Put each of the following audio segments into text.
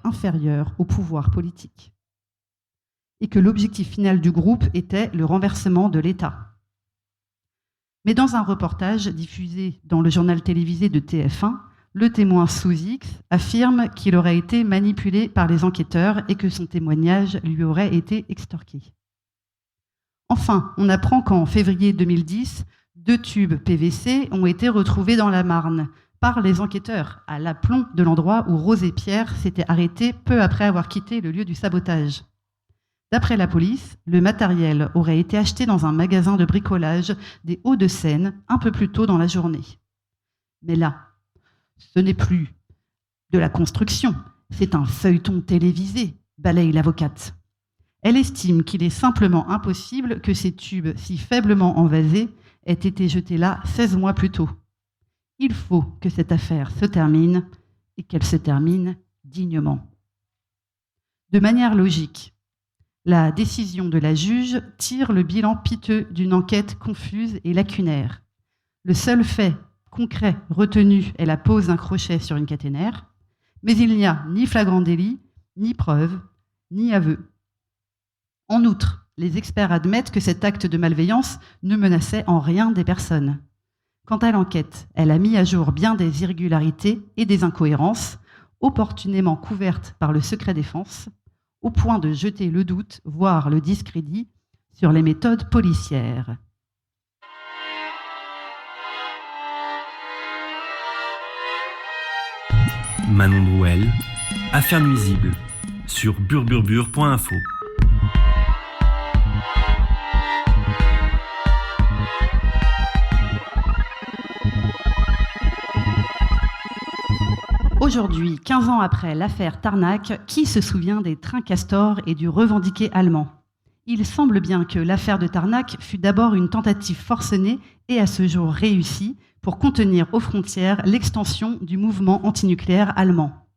inférieur au pouvoir politique. Et que l'objectif final du groupe était le renversement de l'État. Mais dans un reportage diffusé dans le journal télévisé de TF1, le témoin sous X affirme qu'il aurait été manipulé par les enquêteurs et que son témoignage lui aurait été extorqué. Enfin, on apprend qu'en février 2010, 2 tubes PVC ont été retrouvés dans la Marne par les enquêteurs à l'aplomb de l'endroit où Rose et Pierre s'étaient arrêtés peu après avoir quitté le lieu du sabotage. D'après la police, le matériel aurait été acheté dans un magasin de bricolage des Hauts-de-Seine un peu plus tôt dans la journée. Mais là, ce n'est plus de la construction, c'est un feuilleton télévisé, balaye l'avocate. Elle estime qu'il est simplement impossible que ces tubes si faiblement envasés aient été jetés là 16 mois plus tôt. Il faut que cette affaire se termine et qu'elle se termine dignement. De manière logique, la décision de la juge tire le bilan piteux d'une enquête confuse et lacunaire. Le seul fait concret retenu est la pose d'un crochet sur une caténaire, mais il n'y a ni flagrant délit, ni preuve, ni aveu. En outre, les experts admettent que cet acte de malveillance ne menaçait en rien des personnes. Quant à l'enquête, elle a mis à jour bien des irrégularités et des incohérences, opportunément couvertes par le secret défense, au point de jeter le doute, voire le discrédit, sur les méthodes policières. Manon Drouel, Affaires nuisibles, sur burburbur.info. Aujourd'hui, 15 ans après l'affaire Tarnac, qui se souvient des trains Castor et du revendiqué allemand ? Il semble bien que l'affaire de Tarnac fut d'abord une tentative forcenée et à ce jour réussie pour contenir aux frontières l'extension du mouvement antinucléaire allemand.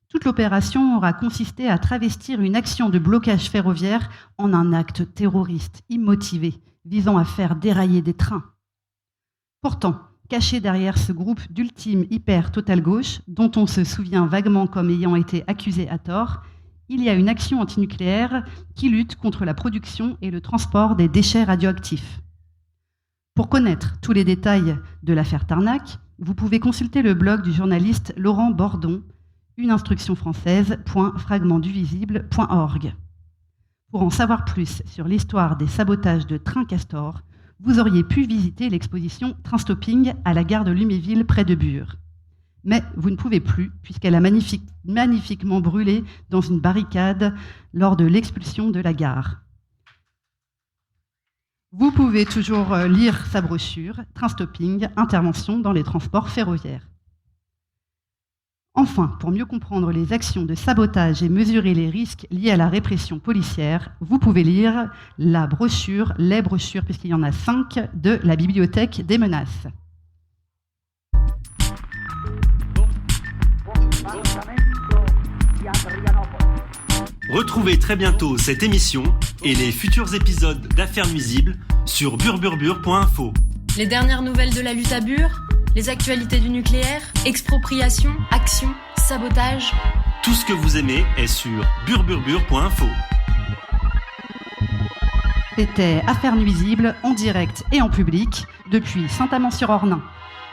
Toute l'opération aura consisté à travestir une action de blocage ferroviaire en un acte terroriste immotivé visant à faire dérailler des trains. Pourtant, caché derrière ce groupe d'ultime hyper-total-gauche, dont on se souvient vaguement comme ayant été accusé à tort, il y a une action antinucléaire qui lutte contre la production et le transport des déchets radioactifs. Pour connaître tous les détails de l'affaire Tarnac, vous pouvez consulter le blog du journaliste Laurent Bordon, uneinstructionfrançaise.fragmentduvisible.org. Pour en savoir plus sur l'histoire des sabotages de trains Castor, vous auriez pu visiter l'exposition Train Stopping à la gare de Luméville près de Bure. Mais vous ne pouvez plus, puisqu'elle a magnifiquement brûlé dans une barricade lors de l'expulsion de la gare. Vous pouvez toujours lire sa brochure, Train Stopping, intervention dans les transports ferroviaires. Enfin, pour mieux comprendre les actions de sabotage et mesurer les risques liés à la répression policière, vous pouvez lire les brochures, puisqu'il y en a 5, de la Bibliothèque des menaces. Retrouvez très bientôt cette émission et les futurs épisodes d'Affaires nuisibles sur burburbur.info. Les dernières nouvelles de la lutte à Bure, les actualités du nucléaire, expropriation, action, sabotage. Tout ce que vous aimez est sur burburbur.info. C'était Affaires nuisibles en direct et en public depuis Saint-Amand-sur-Ornain.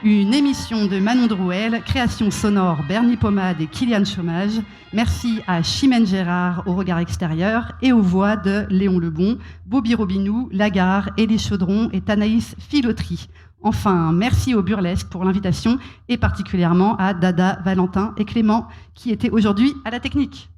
Une émission de Manon Drouel, création sonore Bernie Pommade et Kylian Chômage. Merci à Chimène Gérard au regard extérieur et aux voix de Léon Lebon, Bobby Robinou, Lagarde, Élie Chaudron et Anaïs Filotry. Enfin, merci au Burlesque pour l'invitation et particulièrement à Dada, Valentin et Clément qui étaient aujourd'hui à la technique.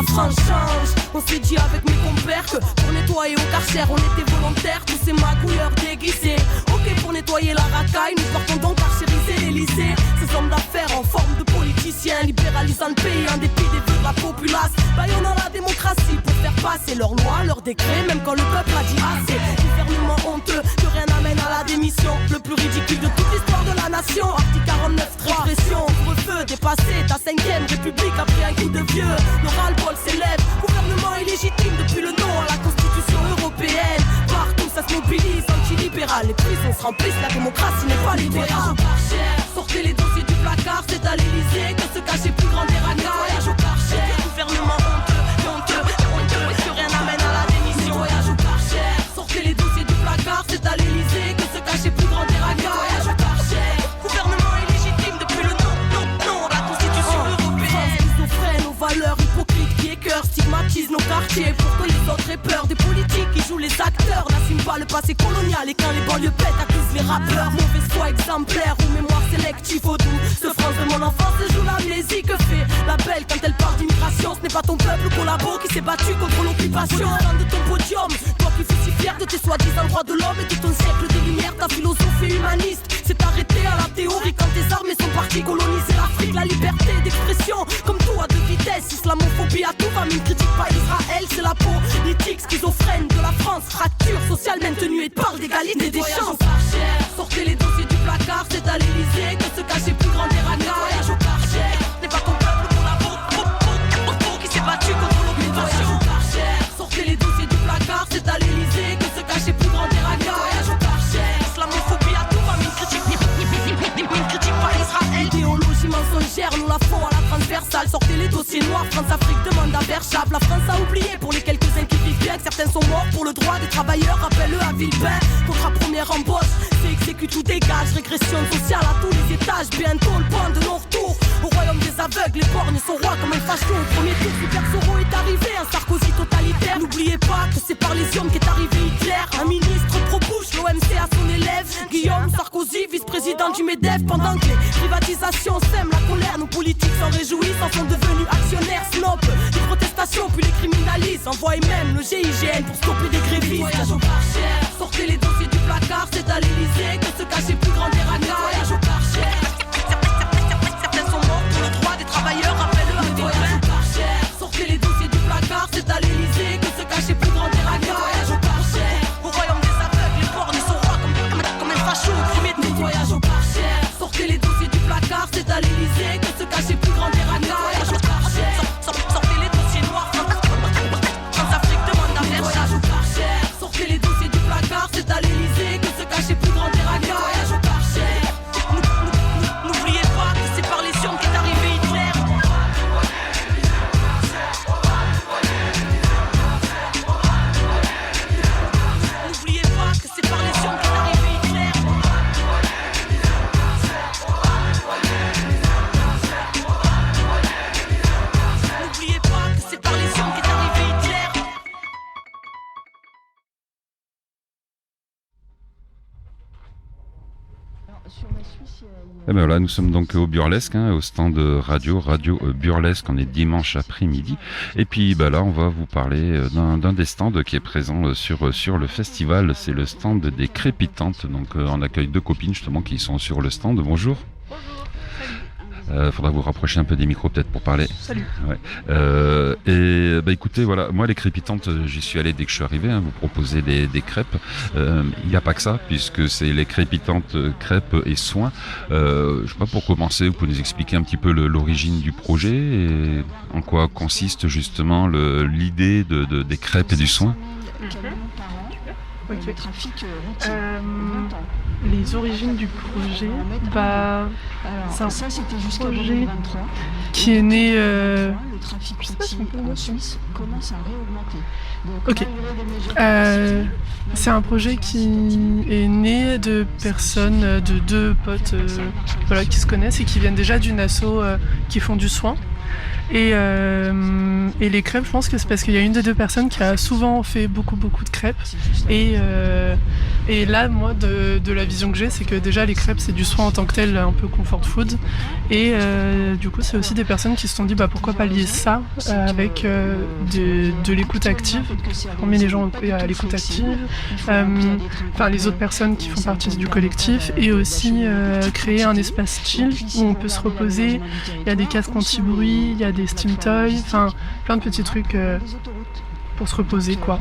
la France change. On s'est dit avec mes compères que pour nettoyer au Karcher on était volontaires. Tous ces magouilleurs déguisés. Ok pour nettoyer la racaille, nous partons donc archériser l'Elysée. Ces hommes d'affaires en forme de politiciens libéralisant le pays en dépit des vœux de la populace. Baillonnant la démocratie pour faire passer leurs lois, leurs décrets, même quand le peuple a dit assez. Gouvernement honteux que rien n'amène à la démission. Le plus ridicule de toute l'histoire de la nation. Article 49, répression, couvre-feu dépassé. Ta 5ème république a pris un coup de vieux. Le ras-le-bol s'élève, gouvernement illégitime depuis le nom à la constitution européenne. Partout ça se mobilise, anti-libéral. Les prisons se remplissent, la démocratie n'est pas libérale. Sortez les dossiers du placard, c'est à l'Elysée que se cachait plus grand des racailles. Voyage au Karcher, gouvernement honteux, est-ce que rien n'amène à la démission? Voyage au Karcher, sortez les dossiers du placard, c'est à l'Elysée que se cachait plus grand des racailles. Voyage au Karcher, gouvernement illégitime depuis le nom à la constitution européenne. Schizophrène aux valeurs hypocrites qui écœurent, stigmatisent nos quartiers pour que les autres aient peur. Des politiques qui jouent les acteurs, n'assument pas le passé colonial et quand les banlieues pètent accusent les rappeurs. Mauvaise foi exemplaire ou mémoire sélective au doux. Ce France de mon enfance se joue l'amnésie. Que fait la belle quand elle parle d'immigration? Ce n'est pas ton peuple collabo qui s'est battu contre l'occupation. De ton podium, toi qui fus si fier de tes soi-disant droits de l'homme et de ton siècle des lumières, ta philosophie humaniste s'est arrêtée à la théorie quand tes armées sont parties coloniser l'Afrique. La liberté d'expression, comme tout à deux vitesses. Islamophobie à tout va, mais ne critique pas Israël, c'est la politique schizophrène de la France. Fracture sociale maintenue et parle d'égalité des chances. Sortez les dossiers du placard, c'est à l'Elysée que se cachait plus grand des racailles. Voyage au Karcher, n'est pas ton peuple pour la qui s'est battu contre l'occupation. Sortez les dossiers du placard, c'est à l'Elysée que se cachait plus grand des racailles. Voyage au Karcher, islamophobie à tout va, mais ne critique pas Israël. Idéologie mensongère, nous la font à la transversale. Sortez les dossiers noirs, France-Afrique demande à Berchap. La France a oublié pour les quelques-uns qui vivent bien que certains sont morts pour le droit des travailleurs. Rappelle-le à Villepin, contrat première embauche, c'est exécute ou dégage. Régression sociale à tous les étages, bientôt le point de non-retour. Au royaume des aveugles, les borgnes sont rois comme un facho. Au premier tour, Super Soro est arrivé, un Sarkozy totalitaire. N'oubliez pas que c'est par les urnes qu'est arrivé Hitler. Un ministre pro-Bush, l'OMC à son élève Guillaume Sarkozy, vice-président du MEDEF. Pendant que les privatisations sèment la colère, nos politiques s'en réjouissent, en sont devenus actionnaires snob. Les protestations puis les criminalisent, envoient même le GIGN pour stopper des grévistes. Voyage au Karcher, sortez les dossiers du placard, c'est à l'Elysée que se cachait plus grand des racailles. Voyage au Karcher, certains sont morts pour le droit des travailleurs, rappelle-le à Villepin. Voyage au Karcher, sortez les dossiers du placard, c'est à l'Elysée que se cachait plus grand des racailles. Voyage au Karcher, au royaume des aveugles, les borgnes sont rois comme un facho au premier tour. Voyage au Karcher, sortez les dossiers du placard, c'est à l'Elysée que se cachait plus grand des racailles. Voyage au Karcher, sortez les dossiers noirs, France-Afrique demande à Berchap. Voyage au Karcher, sortez les dossiers du placard, c'est à l'Elysée que se cachait plus grand des racailles. Voyage au Karcher, n'oubliez pas que c'est par les urnes qu'est arrivé Hitler. N'oubliez pas que c'est par les urnes qu'est arrivé Hitler. N'oubliez pas que c'est par les urnes qu'est arrivé Hitler. Et ben voilà, nous sommes donc au Burlesque, au stand radio Burlesque. On est dimanche après-midi. Et puis là, on va vous parler d'un des stands qui est présent sur le festival. C'est le stand des Crépitantes. Donc on accueille deux copines justement qui sont sur le stand. Bonjour. Faudra vous rapprocher un peu des micros peut-être pour parler. Salut. Ouais. Écoutez, voilà, moi les Crépitantes, j'y suis allé dès que je suis arrivé. Vous proposez des crêpes. Il n'y a pas que ça, puisque c'est les Crépitantes crêpes et soins. Je sais pas, pour commencer, vous pouvez nous expliquer un petit peu l'origine du projet et en quoi consiste justement l'idée des crêpes et du soin. Okay. Les origines du projet, c'est un projet qui est né. Je sais pas si on peut le Ok. C'est un projet qui est né de personnes, de deux potes qui se connaissent et qui viennent déjà d'une asso qui font du soin. Et les crêpes, je pense que c'est parce qu'il y a une des deux personnes qui a souvent fait beaucoup de crêpes et Et là, moi, de la vision que j'ai, c'est que déjà les crêpes, c'est du soin en tant que tel, un peu comfort food. Et du coup, c'est aussi des personnes qui se sont dit pourquoi pas lier ça avec de l'écoute active, former les gens à l'écoute active, les autres personnes qui font partie du collectif, et aussi créer un espace chill où on peut se reposer. Il y a des casques anti-bruit, il y a des steam toys, plein de petits trucs pour se reposer, quoi.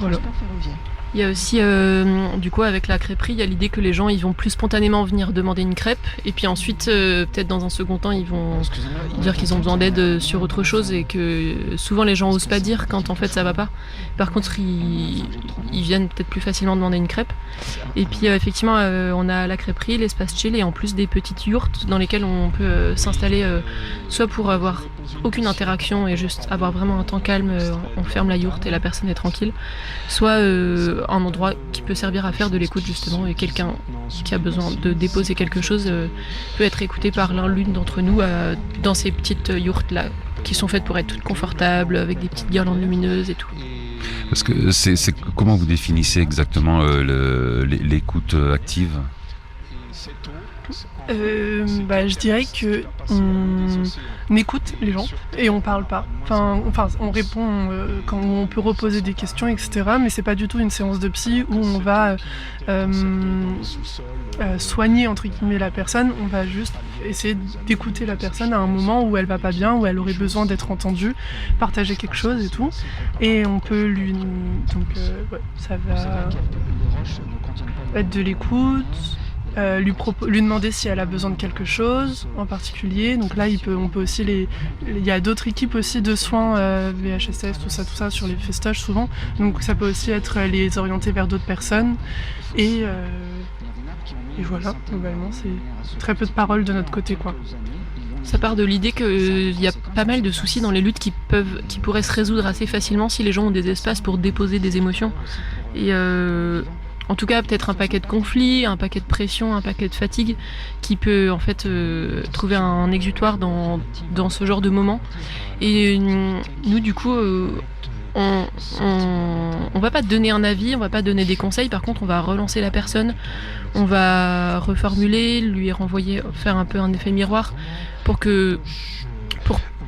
Voilà. Il y a aussi, du coup, avec la crêperie, il y a l'idée que les gens ils vont plus spontanément venir demander une crêpe, et puis ensuite, peut-être dans un second temps, ils vont dire qu'ils ont besoin d'aide sur autre chose, et que souvent les gens osent pas dire quand en fait ça va pas. Par contre, ils viennent peut-être plus facilement demander une crêpe. Et puis effectivement, on a la crêperie, l'espace chill, et en plus des petites yourtes dans lesquelles on peut s'installer, soit pour avoir aucune interaction et juste avoir vraiment un temps calme, on ferme la yourte et la personne est tranquille, soit un endroit qui peut servir à faire de l'écoute justement, et quelqu'un qui a besoin de déposer quelque chose peut être écouté par l'une d'entre nous dans ces petites yourtes là qui sont faites pour être toutes confortables avec des petites guirlandes lumineuses et tout. Parce que c'est comment vous définissez exactement l'écoute active ? Je dirais que on écoute les gens et on parle pas. On répond quand on peut reposer des questions, etc. Mais c'est pas du tout une séance de psy où on va soigner entre guillemets la personne. On va juste essayer d'écouter la personne à un moment où elle va pas bien, où elle aurait besoin d'être entendue, partager quelque chose et tout. Et on peut lui ça va être de l'écoute. Lui demander si elle a besoin de quelque chose en particulier. Donc là, on peut aussi il y a d'autres équipes aussi de soins, VHSS, tout ça sur les festoches souvent. Donc ça peut aussi être les orienter vers d'autres personnes. Et voilà, globalement, c'est très peu de paroles de notre côté, quoi. Ça part de l'idée qu'il y a pas mal de soucis dans les luttes qui pourraient se résoudre assez facilement si les gens ont des espaces pour déposer des émotions. Et en tout cas, peut-être un paquet de conflits, un paquet de pression, un paquet de fatigue qui peut en fait trouver un exutoire dans ce genre de moment. Et nous, du coup, on va pas donner un avis, on va pas donner des conseils. Par contre, on va relancer la personne, on va reformuler, lui renvoyer, faire un peu un effet miroir pour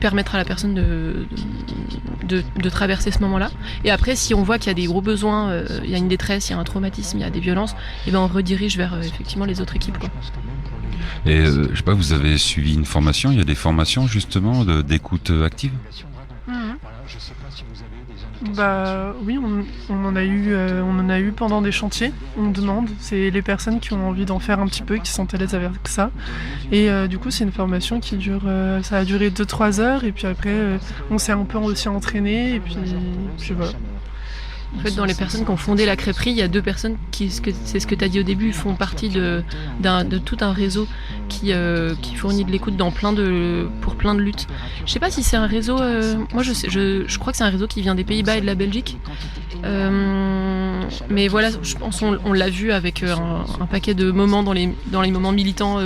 permettre à la personne de traverser ce moment-là. Et après, si on voit qu'il y a des gros besoins, il y a une détresse, il y a un traumatisme, il y a des violences, et on redirige vers effectivement les autres équipes, quoi. Et je sais pas, vous avez suivi une formation, il y a des formations justement d'écoute active ? Oui, on en a eu pendant des chantiers. On demande, c'est les personnes qui ont envie d'en faire un petit peu, qui sont à l'aise avec ça. Et du coup, c'est une formation qui dure, ça a duré 2-3 heures, et puis après, on s'est un peu aussi entraîné, et puis voilà. En fait, dans les personnes qui ont fondé la crêperie, il y a 2 personnes c'est ce que tu as dit au début, font partie de tout un réseau qui fournit de l'écoute pour plein de luttes. Je sais pas si c'est un réseau, moi je crois que c'est un réseau qui vient des Pays-Bas et de la Belgique. Mais voilà, je pense on l'a vu avec un paquet de moments dans les moments militants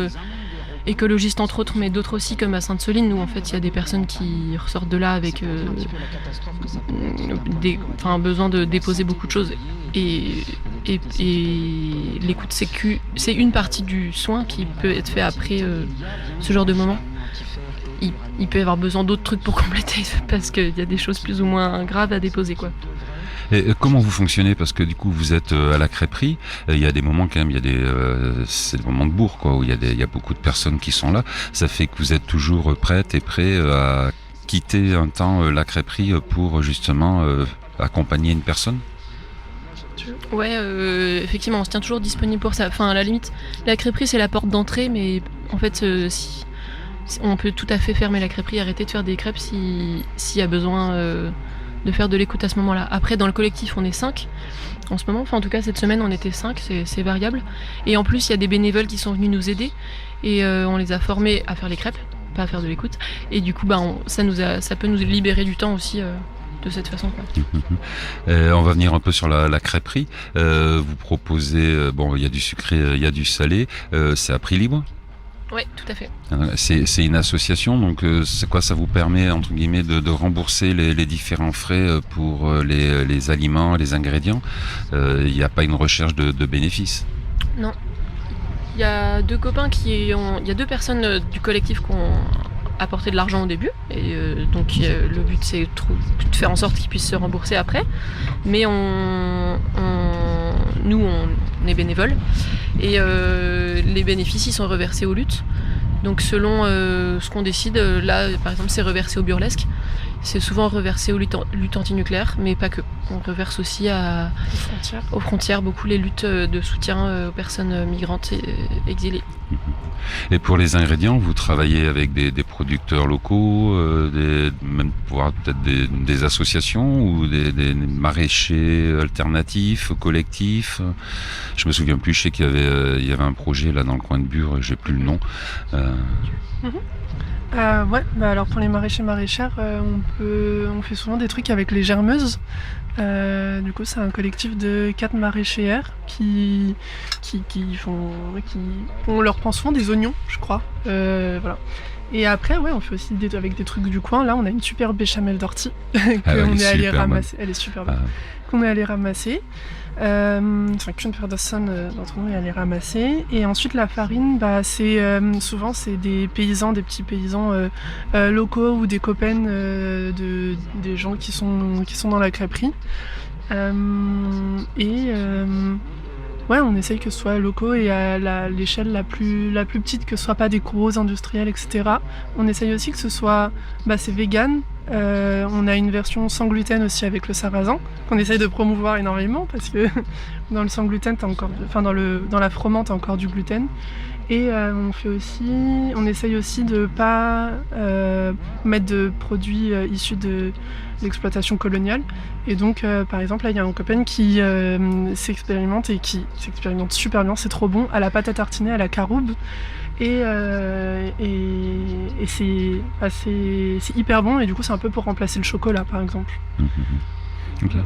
écologistes entre autres, mais d'autres aussi comme à Sainte-Soline, où en fait il y a des personnes qui ressortent de là avec besoin de déposer beaucoup de choses. Et l'écoute, c'est une partie du soin qui peut être fait après ce genre de moment. Il peut y avoir besoin d'autres trucs pour compléter, parce qu'il y a des choses plus ou moins graves à déposer, quoi. Et comment vous fonctionnez ? Parce que du coup, vous êtes à la crêperie. Il y a des moments quand même, c'est des moments de bourre, quoi, où il y a beaucoup de personnes qui sont là. Ça fait que vous êtes toujours prête et prêt à quitter un temps la crêperie pour justement accompagner une personne ? Ouais, effectivement, on se tient toujours disponible pour ça. Enfin, à la limite, la crêperie c'est la porte d'entrée, mais en fait, on peut tout à fait fermer la crêperie, arrêter de faire des crêpes s'il y a besoin de faire de l'écoute à ce moment-là. Après, dans le collectif, on est 5 en ce moment. Enfin, en tout cas, cette semaine, on était 5, c'est variable. Et en plus, il y a des bénévoles qui sont venus nous aider et on les a formés à faire les crêpes, pas à faire de l'écoute. Et du coup, ça peut nous libérer du temps aussi de cette façon, quoi. On va venir un peu sur la crêperie. Vous proposez, il y a du sucré, il y a du salé. C'est à prix libre ? Oui, tout à fait. C'est une association, donc c'est quoi, ça vous permet entre guillemets de rembourser les différents frais pour les aliments, les ingrédients. Il n'y a pas une recherche de bénéfices. Non. Il y a deux personnes du collectif qui ont apporté de l'argent au début, et donc le but c'est de faire en sorte qu'ils puissent se rembourser après. Mais nous on est bénévoles, et les bénéfices ils sont reversés aux luttes. Donc selon ce qu'on décide, là par exemple c'est reversé au burlesque, c'est souvent reversé aux luttes antinucléaires, mais pas que. On reverse aussi aux frontières beaucoup les luttes de soutien aux personnes migrantes et exilées. Et pour les ingrédients, vous travaillez avec des producteurs locaux, même peut-être des associations ou des maraîchers alternatifs, collectifs. Je me souviens plus, je sais qu'il y avait un projet là dans le coin de Bure, j'ai plus le nom. Alors pour les maraîchères, on fait souvent des trucs avec les germeuses. Du coup, c'est un collectif de 4 maraîchères qui on leur prend souvent des oignons, je crois. Voilà. Et après, on fait aussi avec des trucs du coin. Là, on a une super béchamel d'ortie qu'on est allé ramasser. Elle est super bonne. Qu'on est allé ramasser. Qu'une personne d'entre nous est allée ramasser. Et ensuite la farine, souvent c'est des petits paysans locaux ou des copains des gens qui sont dans la crêperie. On essaye que ce soit locaux et à l'échelle la plus petite, que ce soit pas des gros industriels, etc. On essaye aussi que ce soit c'est vegan. On a une version sans gluten aussi avec le sarrasin qu'on essaye de promouvoir énormément, parce que dans le sans gluten dans la froment t'as encore du gluten. Et on essaye aussi de pas mettre de produits issus de l'exploitation coloniale. Et donc par exemple là il y a un copain qui s'expérimente et qui s'expérimente super bien, c'est trop bon, à la pâte à tartiner à la caroube. Et c'est hyper bon, et du coup c'est un peu pour remplacer le chocolat par exemple. Okay.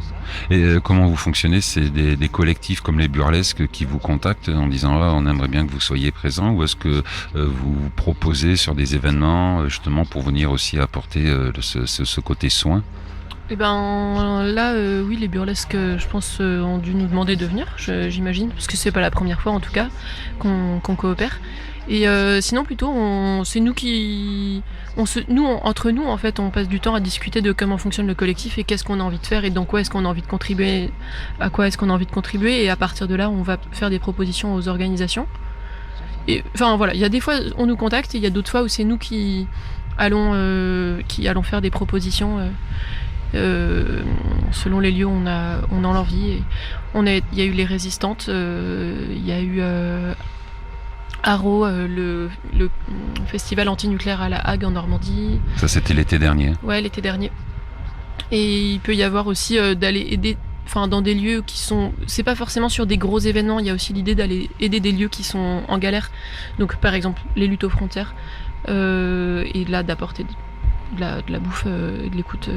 Et comment vous fonctionnez? C'est des collectifs comme les burlesques qui vous contactent en disant on aimerait bien que vous soyez présents, ou est-ce que vous proposez sur des événements justement pour venir aussi apporter ce côté soin? Eh ben là, oui, les burlesques, je pense, ont dû nous demander de venir, j'imagine, parce que c'est pas la première fois en tout cas qu'on coopère. Et sinon plutôt, c'est nous entre nous en fait, on passe du temps à discuter de comment fonctionne le collectif et qu'est-ce qu'on a envie de faire et dans quoi est-ce qu'on a envie de contribuer, à quoi est-ce qu'on a envie de contribuer, et à partir de là, on va faire des propositions aux organisations. Et enfin voilà, il y a des fois on nous contacte et il y a d'autres fois où c'est nous qui allons faire des propositions. Selon les lieux, on a l'envie. Et il y a eu les résistantes, il y a eu Haro, le festival anti-nucléaire à La Hague en Normandie. Ça c'était l'été dernier. Ouais, l'été dernier. Et il peut y avoir aussi d'aller aider, dans des lieux qui sont, c'est pas forcément sur des gros événements, il y a aussi l'idée d'aller aider des lieux qui sont en galère. Donc par exemple les luttes aux frontières, et là d'apporter de la bouffe, de l'écoute.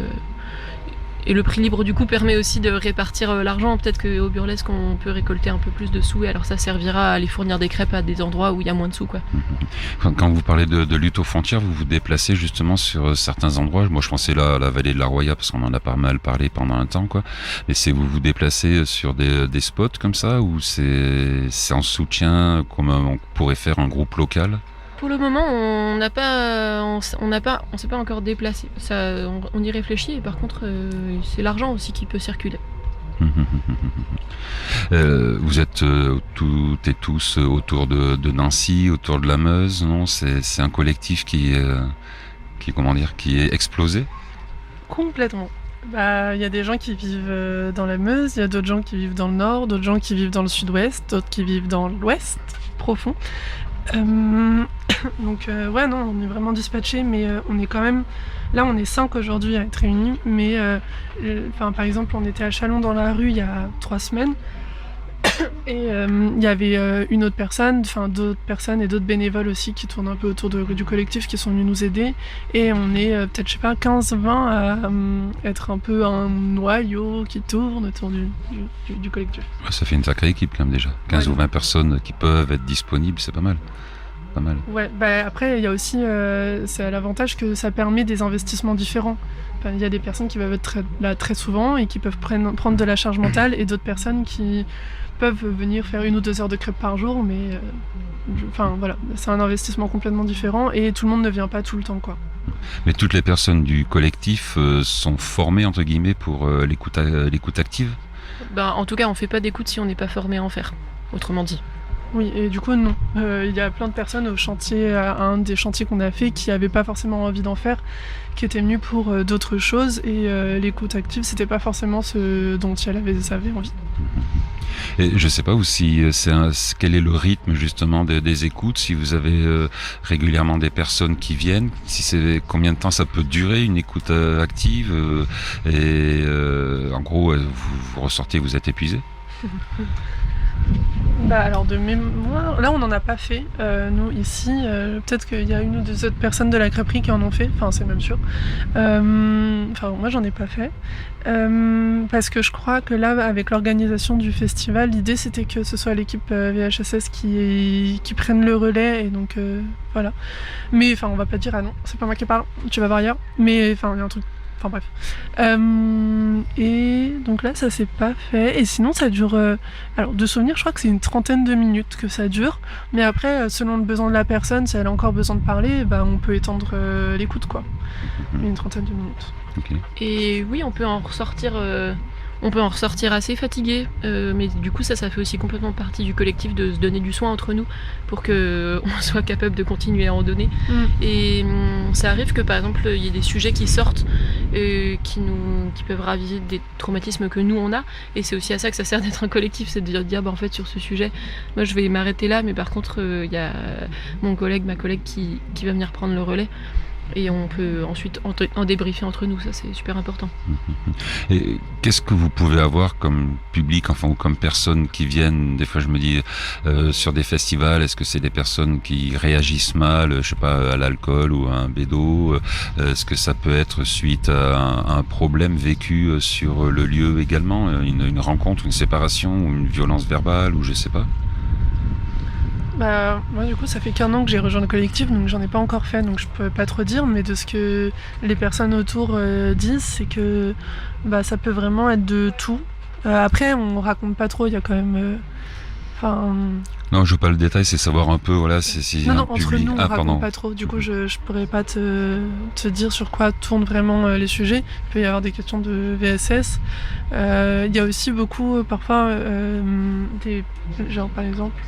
Et le prix libre du coup permet aussi de répartir l'argent. Peut-être qu'au burlesque on peut récolter un peu plus de sous, et alors ça servira à aller fournir des crêpes à des endroits où il y a moins de sous, quoi. Quand vous parlez de lutte aux frontières, vous vous déplacez justement sur certains endroits. Moi je pensais là à la vallée de la Roya parce qu'on en a pas mal parlé pendant un temps, quoi. Mais c'est vous déplacez sur des spots comme ça, ou c'est en soutien comme on pourrait faire un groupe local? Pour le moment, on s'est pas encore déplacé. Ça, on y réfléchit, et par contre, c'est l'argent aussi qui peut circuler. Vous êtes toutes et tous autour de Nancy, autour de la Meuse, non? C'est un collectif qui est explosé? Complètement. Il y a des gens qui vivent dans la Meuse, il y a d'autres gens qui vivent dans le nord, d'autres gens qui vivent dans le sud-ouest, d'autres qui vivent dans l'ouest profond. Donc on est vraiment dispatchés, mais on est quand même... Là on est 5 aujourd'hui à être réunis, mais par exemple on était à Chalon dans la rue il y a 3 semaines, et il y avait une autre personne, d'autres personnes et d'autres bénévoles aussi qui tournent un peu autour du collectif, qui sont venus nous aider, et on est peut-être 15-20 à être un peu un noyau qui tourne autour du collectif. Ça fait une sacrée équipe quand même déjà, 15 ou 20 personnes qui peuvent être disponibles, c'est pas mal. pas mal. Ouais, après, il y a aussi c'est à l'avantage que ça permet des investissements différents. Il y a des personnes qui peuvent être là très souvent et qui peuvent prendre de la charge mentale, et d'autres personnes qui peuvent venir faire 1 ou 2 heures de crêpes par jour, mais voilà, c'est un investissement complètement différent et tout le monde ne vient pas tout le temps, quoi. Mais toutes les personnes du collectif sont formées, entre guillemets, pour l'écoute active ? En tout cas, on fait pas d'écoute si on n'est pas formé à en faire, autrement dit. Oui, et du coup, non. Il y a plein de personnes au chantier, à un des chantiers qu'on a fait, qui n'avaient pas forcément envie d'en faire, qui étaient venus pour d'autres choses, et l'écoute active, c'était pas forcément ce dont elles avaient envie. Et je sais pas aussi quel est le rythme justement des écoutes, si vous avez régulièrement des personnes qui viennent, si c'est combien de temps ça peut durer une écoute active, et en gros vous ressortez, vous êtes épuisé. Alors de mémoire, là on n'en a pas fait, nous ici, peut-être qu'il y a 1 ou 2 autres personnes de la crêperie qui en ont fait, c'est même sûr. Moi j'en ai pas fait, parce que je crois que là, avec l'organisation du festival, l'idée c'était que ce soit l'équipe VHSS qui prenne le relais, et donc voilà. Mais on va pas dire ah non, c'est pas moi qui parle, tu vas voir ailleurs, mais il y a un truc. Bref. Et donc là, ça s'est pas fait. Et sinon, ça dure... alors, de souvenir, je crois que c'est une 30aine de minutes que ça dure. Mais après, selon le besoin de la personne, si elle a encore besoin de parler, on peut étendre l'écoute, quoi. Mais une 30aine de minutes. Okay. Et oui, on peut en ressortir... assez fatigué, mais du coup ça fait aussi complètement partie du collectif de se donner du soin entre nous pour qu'on soit capable de continuer à en donner. Et ça arrive que par exemple il y ait des sujets qui sortent qui peuvent raviver des traumatismes que nous on a, et c'est aussi à ça que ça sert d'être un collectif, c'est de dire en fait sur ce sujet moi je vais m'arrêter là, mais par contre il y a ma collègue qui va venir prendre le relais. Et on peut ensuite en débriefer entre nous, ça c'est super important. Et qu'est-ce que vous pouvez avoir comme public, ou comme personnes qui viennent, des fois je me dis, sur des festivals, est-ce que c'est des personnes qui réagissent mal, je sais pas, à l'alcool ou à un bédo, est-ce que ça peut être suite à un problème vécu sur le lieu également, une rencontre, une séparation, ou une violence verbale, ou je sais pas? Moi du coup ça fait qu'1 an que j'ai rejoint le collectif, donc j'en ai pas encore fait, donc je peux pas trop dire, mais de ce que les personnes autour disent, c'est que ça peut vraiment être de tout. Après on raconte pas trop, il y a quand même... Non, je veux pas le détail, c'est savoir un peu, voilà, si non, un entre public... nous on raconte pas trop, du coup je pourrais pas te dire sur quoi tournent vraiment les sujets. Il peut y avoir des questions de VSS, il y a aussi beaucoup parfois par exemple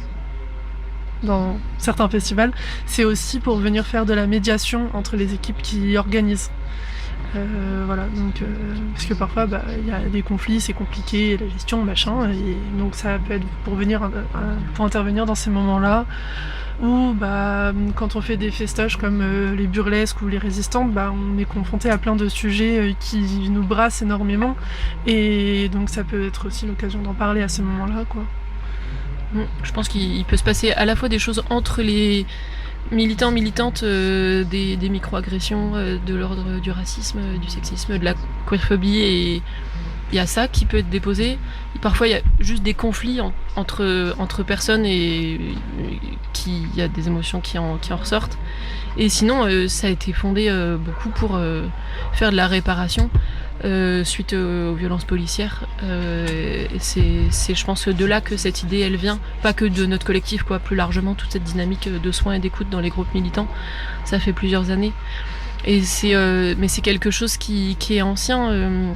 dans certains festivals, c'est aussi pour venir faire de la médiation entre les équipes qui organisent. Voilà, donc parce que parfois il y a des conflits, c'est compliqué, la gestion, machin, et donc ça peut être pour intervenir dans ces moments-là. Ou quand on fait des festoches comme les burlesques ou les résistantes, on est confronté à plein de sujets qui nous brassent énormément, et donc ça peut être aussi l'occasion d'en parler à ce moment-là, quoi. Je pense qu'il peut se passer à la fois des choses entre les militants, militantes, des micro-agressions de l'ordre du racisme, du sexisme, de la queerphobie, et il y a ça qui peut être déposé. Parfois il y a juste des conflits entre personnes, et il y a des émotions qui en ressortent. Et sinon ça a été fondé beaucoup pour faire de la réparation suite aux violences policières. C'est je pense de là que cette idée elle vient, pas que de notre collectif, plus largement toute cette dynamique de soins et d'écoute dans les groupes militants, ça fait plusieurs années, et mais c'est quelque chose qui est ancien.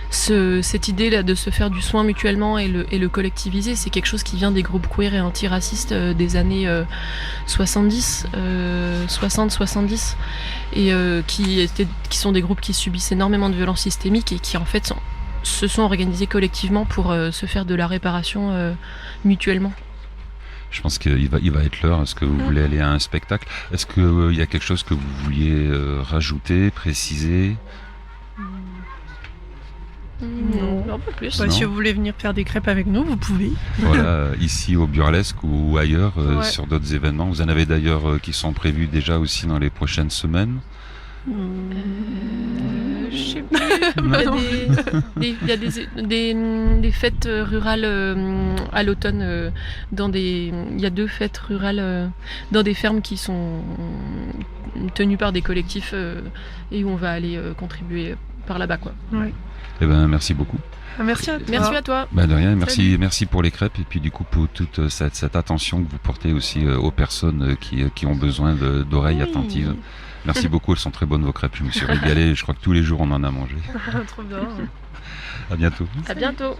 Cette idée là de se faire du soin mutuellement et le collectiviser, c'est quelque chose qui vient des groupes queer et antiracistes des années 60-70, et qui sont des groupes qui subissent énormément de violences systémiques et qui en fait se sont organisés collectivement pour se faire de la réparation mutuellement. Je pense qu'il va être l'heure. Est-ce que vous voulez aller à un spectacle? Est-ce qu'il y a quelque chose que vous vouliez rajouter, préciser? Non, pas plus. Si vous voulez venir faire des crêpes avec nous, vous pouvez. Voilà, ici au Burlesque ou ailleurs, sur d'autres événements. Vous en avez d'ailleurs qui sont prévus déjà aussi dans les prochaines semaines. Je sais plus. Il y a des fêtes rurales à l'automne. Il y a 2 fêtes rurales dans des fermes qui sont tenues par des collectifs et où on va aller contribuer par là-bas, quoi. Ouais. Eh ben, merci beaucoup. Merci à toi. Merci à toi. Bah, de rien, merci pour les crêpes et puis du coup pour toute cette attention que vous portez aussi aux personnes qui ont besoin d'oreilles attentives. Merci beaucoup, elles sont très bonnes vos crêpes, je me suis régalé, je crois que tous les jours on en a mangé. Trop bien. À bientôt. À bientôt.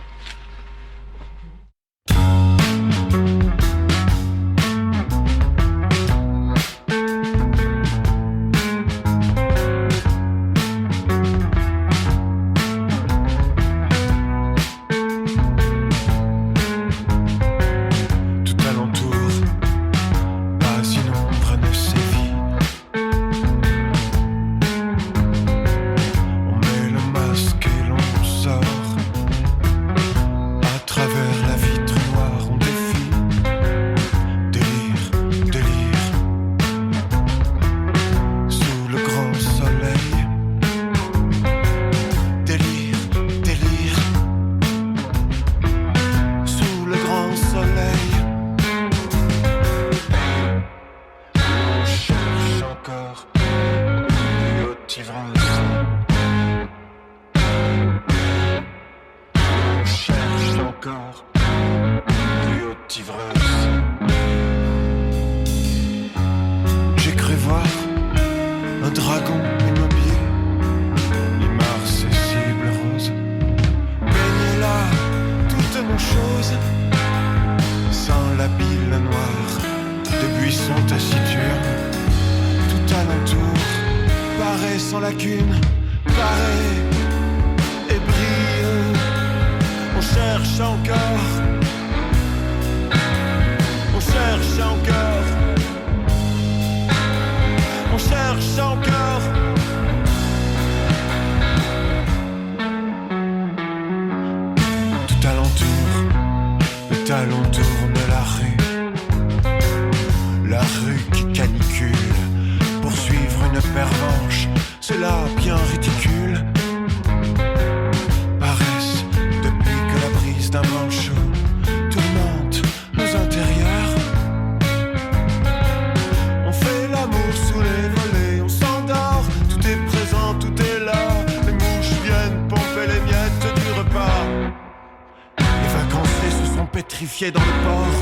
Pétrifiés dans le port,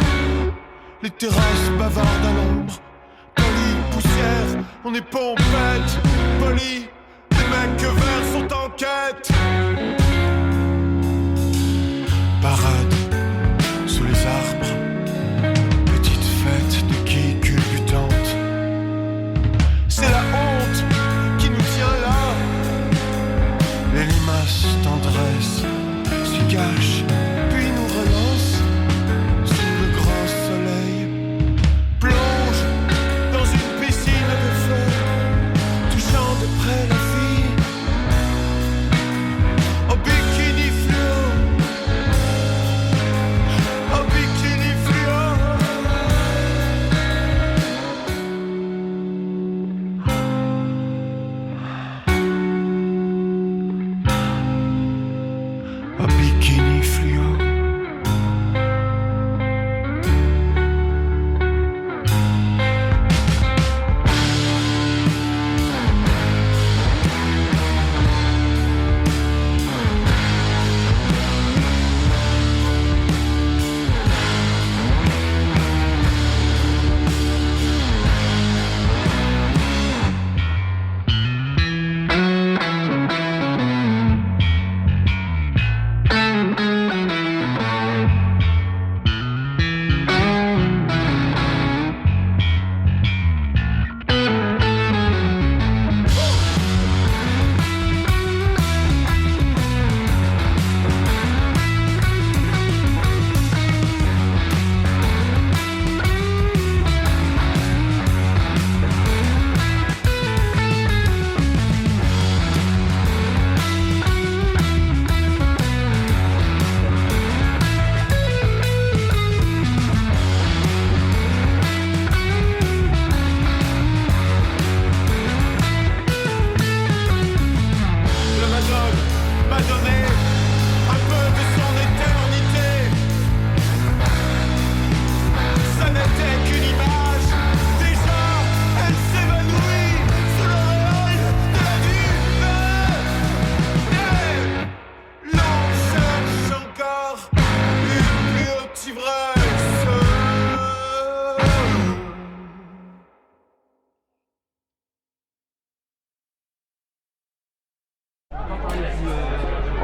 les terrasses bavardes à l'ombre, poli, poussière, on est pompette, poli, les mecs verts sont en quête. Parade sous les arbres, petite fête de qui culbutante. C'est la honte qui nous tient là, les limaces tendresse s'y cachent, puis nous relancent. Près la vie,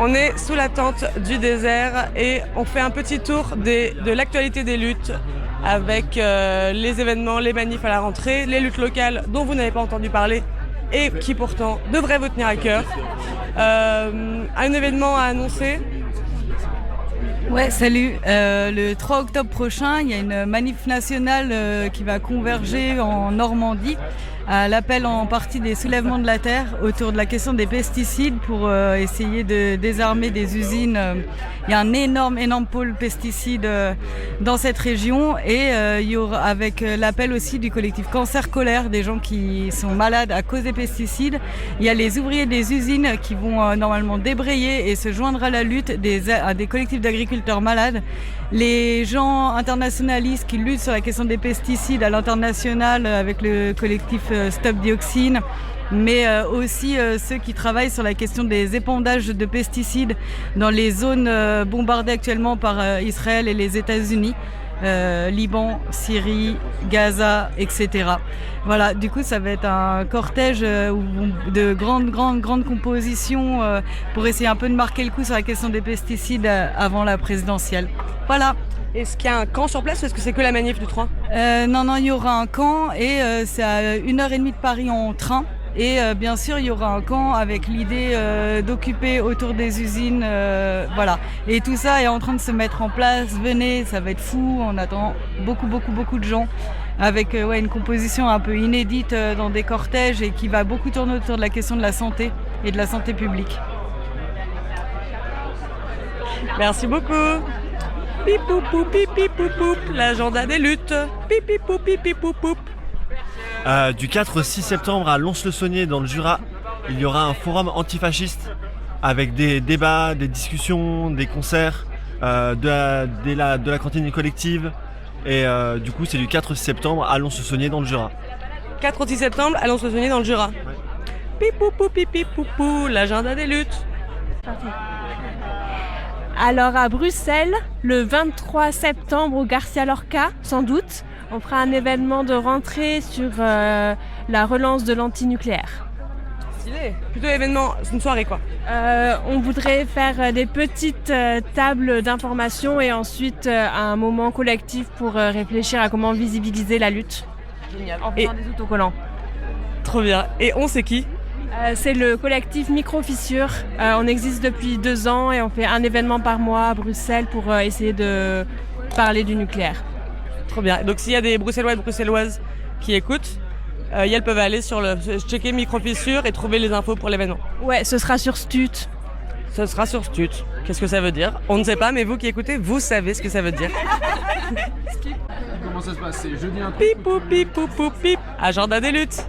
On est sous la tente du désert et on fait un petit tour de l'actualité des luttes avec les événements, les manifs à la rentrée, les luttes locales dont vous n'avez pas entendu parler et qui pourtant devraient vous tenir à cœur. Un événement à annoncer. Ouais, salut. Le 3 octobre prochain, il y a une manif nationale qui va converger en Normandie à l'appel en partie des soulèvements de la terre autour de la question des pesticides pour essayer de désarmer des usines. Il y a un énorme pôle pesticides dans cette région et il y aura avec l'appel aussi du collectif Cancer Colère, des gens qui sont malades à cause des pesticides. Il y a les ouvriers des usines qui vont normalement débrayer et se joindre à la lutte à des collectifs d'agriculteurs malades. Les gens internationalistes qui luttent sur la question des pesticides à l'international avec le collectif Stop Dioxine, mais aussi ceux qui travaillent sur la question des épandages de pesticides dans les zones bombardées actuellement par Israël et les États-Unis, Liban, Syrie, Gaza, etc. Voilà, du coup ça va être un cortège de grandes compositions pour essayer un peu de marquer le coup sur la question des pesticides avant la présidentielle. Voilà. Est-ce qu'il y a un camp sur place ou est-ce que c'est que la manif du 3 ? Non, il y aura un camp et c'est à 1h30 de Paris en train. Et bien sûr, il y aura un camp avec l'idée d'occuper autour des usines. Voilà. Et tout ça est en train de se mettre en place. Venez, ça va être fou. On attend beaucoup de gens avec une composition un peu inédite dans des cortèges et qui va beaucoup tourner autour de la question de la santé et de la santé publique. Merci beaucoup. Pipou, pipipou, l'agenda des luttes. Pipipou, pipipou. Du 4 au 6 septembre à Lons-le-Saunier dans le Jura, il y aura un forum antifasciste avec des débats, des discussions, des concerts, de la cantine collective. Et du coup, c'est du 4 au 6 septembre à Lons-le-Saunier dans le Jura. 4 au 6 septembre à Lons-le-Saunier dans le Jura. Ouais. Pipou, l'agenda des luttes. Alors à Bruxelles, le 23 septembre au Garcia Lorca, sans doute, on fera un événement de rentrée sur la relance de l'antinucléaire. Stylé. Plutôt événement, c'est une soirée quoi. On voudrait faire des petites tables d'information et ensuite un moment collectif pour réfléchir à comment visibiliser la lutte. Génial. En faisant des autocollants. Trop bien. Et on c'est qui ? C'est le collectif Micro-Fissure. On existe depuis 2 ans et on fait un événement par mois à Bruxelles pour essayer de parler du nucléaire. Trop bien. Donc s'il y a des Bruxellois et Bruxelloises qui écoutent, elles peuvent aller checker Micro-Fissure et trouver les infos pour l'événement. Ouais, ce sera sur Stut. Ce sera sur Stut. Qu'est-ce que ça veut dire ? On ne sait pas, mais vous qui écoutez, vous savez ce que ça veut dire. Comment ça se passe ? C'est jeudi un truc. Pipou, agenda des luttes.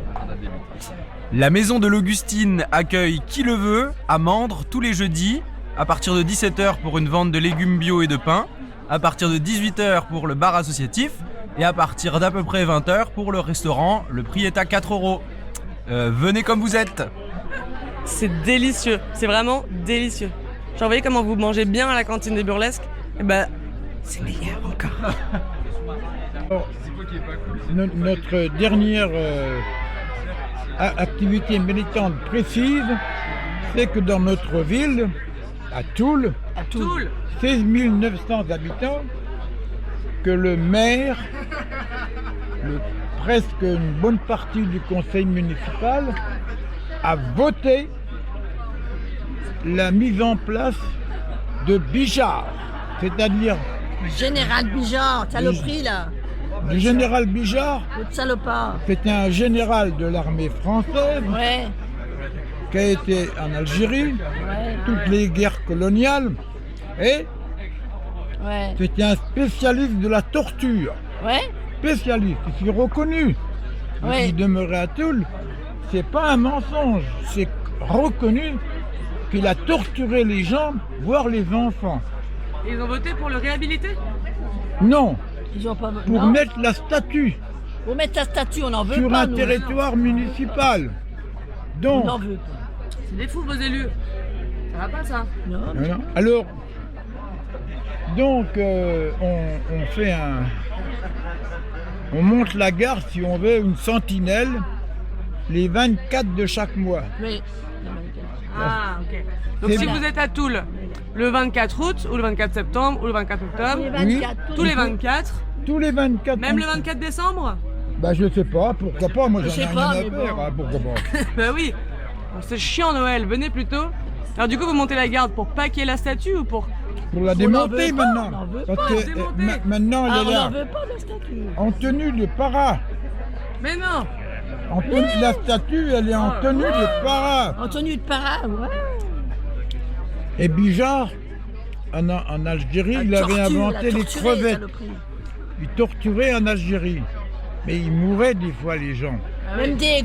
La maison de l'Augustine accueille qui le veut à Mandres tous les jeudis à partir de 17h pour une vente de légumes bio et de pain, à partir de 18h pour le bar associatif et à partir d'à peu près 20h pour le restaurant. Le prix est à 4 €. Venez comme vous êtes. C'est délicieux, c'est vraiment délicieux. Genre, vous voyez comment vous mangez bien à la cantine des burlesques ? Et c'est meilleur encore. Alors, notre dernière activité militante précise, c'est que dans notre ville, à Toul, 16 900 habitants, que le maire, presque une bonne partie du conseil municipal, a voté la mise en place de Bijard, c'est-à-dire... Général Bijard, saloperie là. Le général Bijard, c'était un général de l'armée française qui a été en Algérie, toutes les guerres coloniales, et c'était un spécialiste de la torture. Spécialiste, il s'est reconnu. Il demeurait à Toul. C'est pas un mensonge, c'est reconnu qu'il a torturé les gens, voire les enfants. Et ils ont voté pour le réhabiliter ? Non. Ils ont pas... Pour mettre la statue. Pour mettre la statue, on en veut sur pas. Sur un territoire municipal. Donc. On en veut pas. C'est des fous vos élus. Ça va pas ça ? Non. Alors, donc on fait un. On monte la garde, si on veut, une sentinelle, les 24 de chaque mois. Oui. Ah, ok. Donc C'est si bien. vous êtes à Toul le 24 août, ou le 24 septembre, ou le 24 octobre, tous les 24, Tous les 24. même le 24 décembre. Bah je sais pas, pourquoi pas, moi Je j'en ai sais rien pas, à mais faire, bon. hein, pourquoi pas. Bah oui, bon, c'est chiant Noël, venez plutôt. Alors du coup vous montez la garde pour paquer la statue ou pour... Pour la On démonter n'en veut pas, maintenant. on n'en veut Parce pas, que démonter. maintenant Ah, elle on est n'en là, veut pas la statue. en tenue de para. Mais non. En tenue, la statue, elle est en tenue de para. En tenue de para, ouais. Et Bijard, en Algérie, il avait inventé les crevettes. Il torturait en Algérie. Mais il mourait des fois, les gens. Même des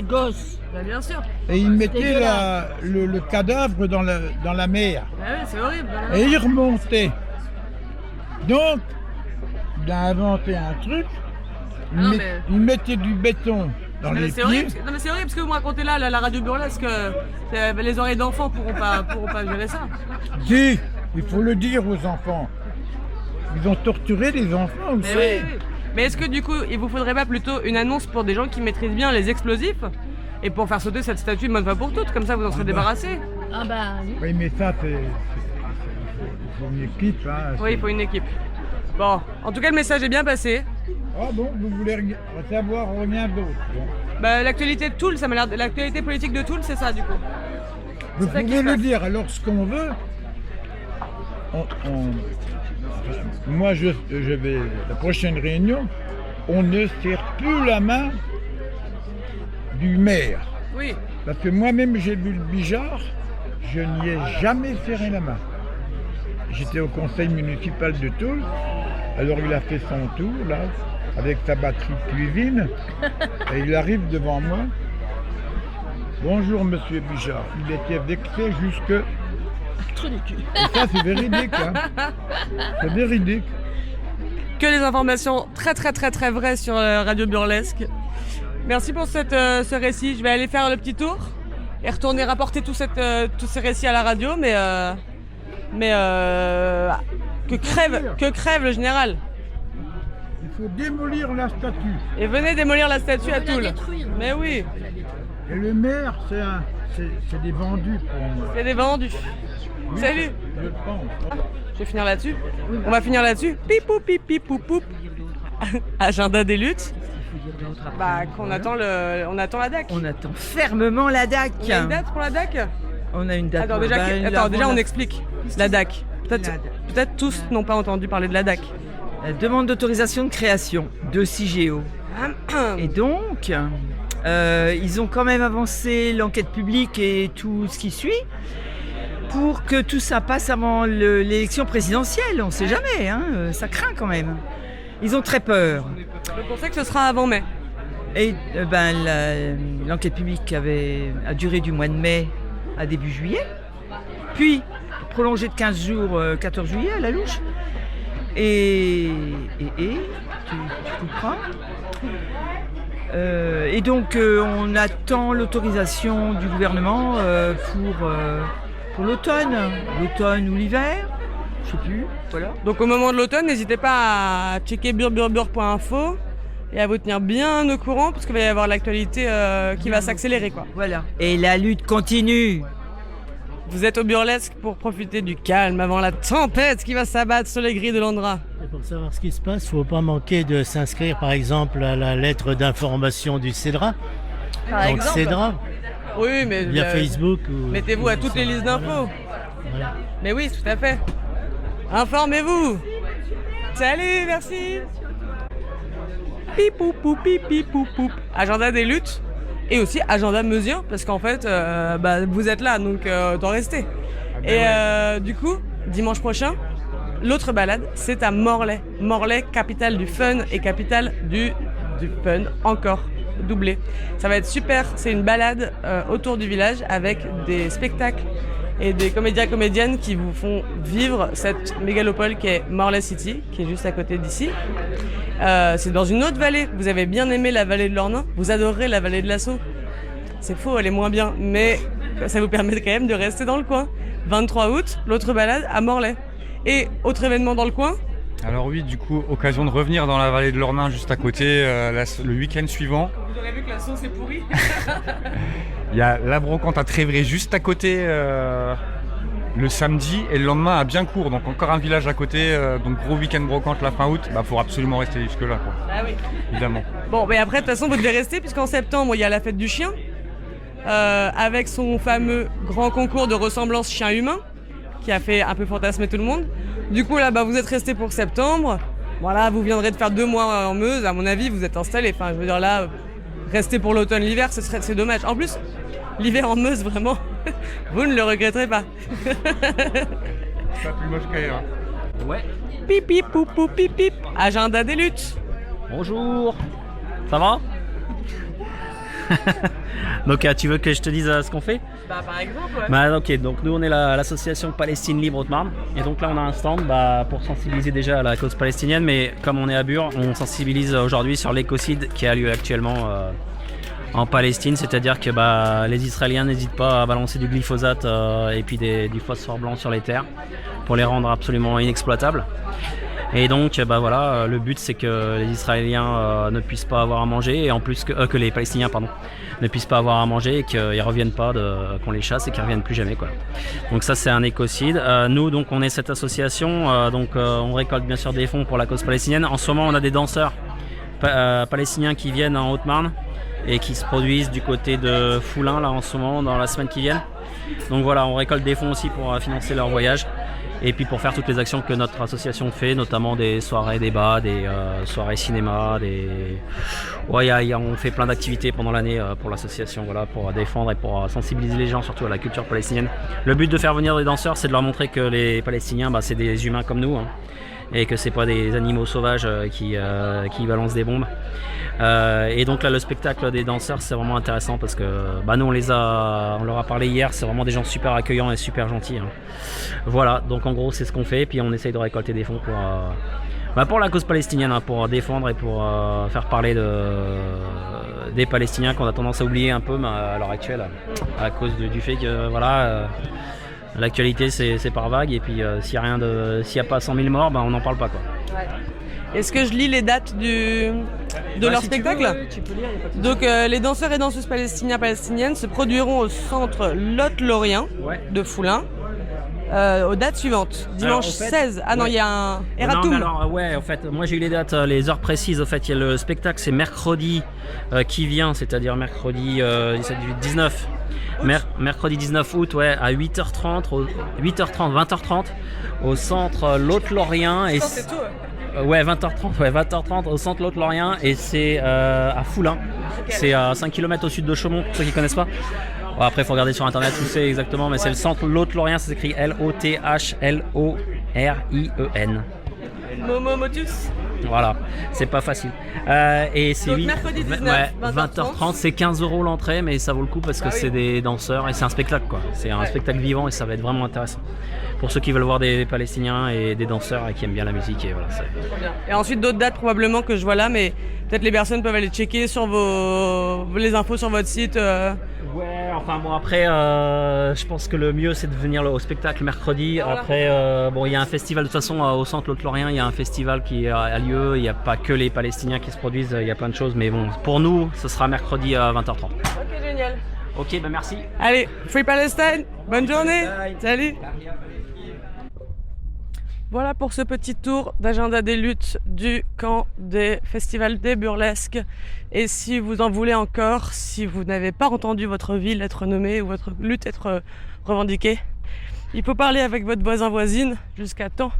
gosses. Bah bien sûr. Et il mettait dégueulasse. le cadavre dans la mer. Bah oui, c'est horrible. Et il remontait. Donc, il a inventé un truc. Ah non, mais- Il mettait du béton dans Non, mais les c'est pieds. horrible. Non mais c'est horrible ce que vous me racontez là, la radio burlesque, les oreilles d'enfants pourront pas gérer ça. Si, il faut le dire aux enfants. Ils ont torturé les enfants aussi. Mais, oui. Mais est-ce que du coup, il vous faudrait pas plutôt une annonce pour des gens qui maîtrisent bien les explosifs et pour faire sauter cette statue une bonne fois pour toutes, comme ça vous en serez débarrassés. Ah bah oui. Oui, mais ça, il faut une équipe. Hein, Oui, il faut une équipe. Bon, en tout cas le message est bien passé. Ah bon, vous voulez savoir rien d'autre? Bon. Bah, l'actualité de Toul, ça m'a l'air l'actualité politique de Toul, c'est ça du coup. Vous C'est ça qui pouvez se le passe. dire, alors ce qu'on veut, moi je vais, la prochaine réunion, on ne serre plus la main du maire. Oui. Parce que moi-même j'ai vu le Bijard, je n'y ai jamais serré la main. J'étais au conseil municipal de Toul, alors il a fait son tour là, avec sa batterie de cuisine, et il arrive devant moi. Bonjour monsieur Bijard. Il était vexé jusque... Trou du cul. Et ça c'est véridique, hein. C'est véridique. Que des informations très très très très vraies sur Radio Burlesque. Merci pour ce récit. Je vais aller faire le petit tour et retourner rapporter tous ces récits à la radio, mais que crève le général. Il faut démolir la statue. Et venez démolir la statue à On va Toul. la détruire. Mais oui, Et le maire, c'est des vendus pour moi. c'est des vendus. Oui, Salut. Je pense. Je vais finir là-dessus. On va finir là-dessus. Pipou pipi pou poup. Agenda des luttes. Bah qu'on attend on attend la DAC. On attend fermement la DAC. On a une date pour la DAC? On a une date. Attends, déjà on explique. La DAC. Peut-être tous n'ont pas entendu parler de la DAC. La demande d'autorisation de création de CIGEO. Et donc, ils ont quand même avancé l'enquête publique et tout ce qui suit pour que tout ça passe avant l'élection présidentielle. On ne sait jamais, hein, ça craint quand même. Ils ont très peur. Donc on sait que ce sera avant mai. Et l'enquête publique a duré du mois de mai à début juillet, puis prolongé de 15 jours, 14 juillet à la louche. Et tu comprends. Et donc on attend l'autorisation du gouvernement pour l'automne ou l'hiver, je sais plus. Voilà. Donc au moment de l'automne, n'hésitez pas à checker burburbur.info et à vous tenir bien au courant parce qu'il va y avoir l'actualité qui va s'accélérer quoi. Voilà. Et la lutte continue. Vous êtes au burlesque pour profiter du calme avant la tempête qui va s'abattre sur les grilles de l'Andra. Et pour savoir ce qui se passe, il ne faut pas manquer de s'inscrire par exemple à la lettre d'information du CEDRA. Par Donc exemple. CEDRA. Oui, mais Via Facebook ou... mettez-vous à toutes les listes d'infos. Voilà. Mais oui, tout à fait. Informez-vous. Salut, merci. Pipou pou pipi pou poup. Agenda des luttes et aussi agenda meusien parce qu'en fait, vous êtes là donc autant rester. Et du coup, dimanche prochain, l'autre balade, c'est à Morlaix. Morlaix, capitale du fun et capitale du fun encore. Doublé. Ça va être super, c'est une balade autour du village avec des spectacles et des comédiennes qui vous font vivre cette mégalopole qui est Morlaix City, qui est juste à côté d'ici. C'est dans une autre vallée. Vous avez bien aimé la vallée de l'Ornain, vous adorerez la vallée de l'Assaut. C'est faux, elle est moins bien, mais ça vous permet quand même de rester dans le coin. 23 août, l'autre balade à Morlaix. Et autre événement dans le coin, Alors oui, du coup, occasion de revenir dans la vallée de l'Ornain, juste à côté, le week-end suivant. Vous aurez vu que la sauce est pourrie. Il y a la brocante à Trévray juste à côté le samedi et le lendemain à Biencourt, donc encore un village à côté, donc gros week-end brocante la fin août, faut absolument rester jusque là quoi. Ah oui. Évidemment. Bon, mais après de toute façon vous devez rester puisqu'en septembre il y a la fête du chien avec son fameux grand concours de ressemblance chien-humain qui a fait un peu fantasmer tout le monde. Du coup là vous êtes restés pour septembre, voilà, vous viendrez de faire 2 mois en Meuse, à mon avis vous êtes installés, enfin je veux dire là, rester pour l'automne, l'hiver c'est dommage. En plus, l'hiver en Meuse vraiment, vous ne le regretterez pas. Pas plus moche qu'ailleurs. Ouais. Pip pip pou pou pip pip. Agenda des luttes. Bonjour. Ça va? Donc tu veux que je te dise ce qu'on fait? Par exemple, ouais. Ok, donc nous on est l'association Palestine Libre Haute-Marne et donc là on a un stand pour sensibiliser déjà à la cause palestinienne, mais comme on est à Bure, on sensibilise aujourd'hui sur l'écocide qui a lieu actuellement en Palestine, c'est-à-dire que les Israéliens n'hésitent pas à balancer du glyphosate et puis du phosphore blanc sur les terres pour les rendre absolument inexploitables. Et donc voilà, le but c'est que les Israéliens ne puissent pas avoir à manger, et en plus que les Palestiniens ne puissent pas avoir à manger et qu'ils reviennent pas, qu'on les chasse et qu'ils reviennent plus jamais quoi. Donc ça c'est un écocide. Nous donc on est cette association, on récolte bien sûr des fonds pour la cause palestinienne. En ce moment on a des danseurs palestiniens qui viennent en Haute-Marne et qui se produisent du côté de Foulin là en ce moment dans la semaine qui vient. Donc voilà, on récolte des fonds aussi pour financer leur voyage. Et puis pour faire toutes les actions que notre association fait, notamment des soirées débats, des soirées cinéma, on fait plein d'activités pendant l'année pour l'association, voilà, pour défendre et pour sensibiliser les gens surtout à la culture palestinienne. Le but de faire venir des danseurs, c'est de leur montrer que les Palestiniens, c'est des humains comme nous, hein, et que c'est pas des animaux sauvages qui balancent des bombes. Et donc là le spectacle des danseurs c'est vraiment intéressant parce que nous on leur a parlé hier, c'est vraiment des gens super accueillants et super gentils, hein. Voilà, donc en gros c'est ce qu'on fait, puis on essaye de récolter des fonds pour la cause palestinienne, hein, pour défendre et pour faire parler des Palestiniens qu'on a tendance à oublier un peu à l'heure actuelle à cause du fait que l'actualité c'est par vague, et puis s'il n'y a pas 100 000 morts, on n'en parle pas quoi. Ouais. Est-ce que je lis les dates de leur spectacle? Tu peux lire, y a pas de souci. Donc les danseurs et danseuses palestiniennes se produiront au centre Lot-Lorient de Foulin aux dates suivantes. Dimanche 16. Ah non, il y a un Eratum. En fait, moi j'ai eu les dates, les heures précises. En fait, il y a le spectacle, c'est mercredi qui vient, c'est-à-dire mercredi 17, 18, 19. Mercredi 19 août, à 8h30, 20h30 au centre Lot-Lorient. Et c'est tout. 20h30 au centre Lot-Lorient, et c'est à Foulin. C'est à 5 km au sud de Chaumont, pour ceux qui connaissent pas. Bon, après il faut regarder sur internet où c'est exactement, mais c'est le centre Lot-Lorient, ça s'écrit L-O-T-H-L-O-R-I-E-N. Momo Motus. Voilà, c'est pas facile. Et c'est mercredi 19, 20h30, c'est 15 € l'entrée, mais ça vaut le coup parce que c'est des danseurs et c'est un spectacle quoi. C'est un spectacle vivant et ça va être vraiment intéressant. Pour ceux qui veulent voir des Palestiniens et des danseurs et qui aiment bien la musique, et voilà. Et ensuite d'autres dates probablement que je vois là, mais peut-être les personnes peuvent aller checker sur les infos sur votre site. Ouais, enfin bon après, je pense que le mieux c'est de venir au spectacle mercredi. Voilà. Après, il y a un festival de toute façon au centre Lot-Lorient, il y a un festival qui a lieu. Il n'y a pas que les Palestiniens qui se produisent, il y a plein de choses, mais bon, pour nous, ce sera mercredi à 20h30. Ok, génial. Ok, merci. Allez, Free Palestine, bonne journée. Bye. Salut. Voilà pour ce petit tour d'agenda des luttes du camp des festivals des burlesques. Et si vous en voulez encore, si vous n'avez pas entendu votre ville être nommée ou votre lutte être revendiquée, il faut parler avec votre voisin-voisine jusqu'à temps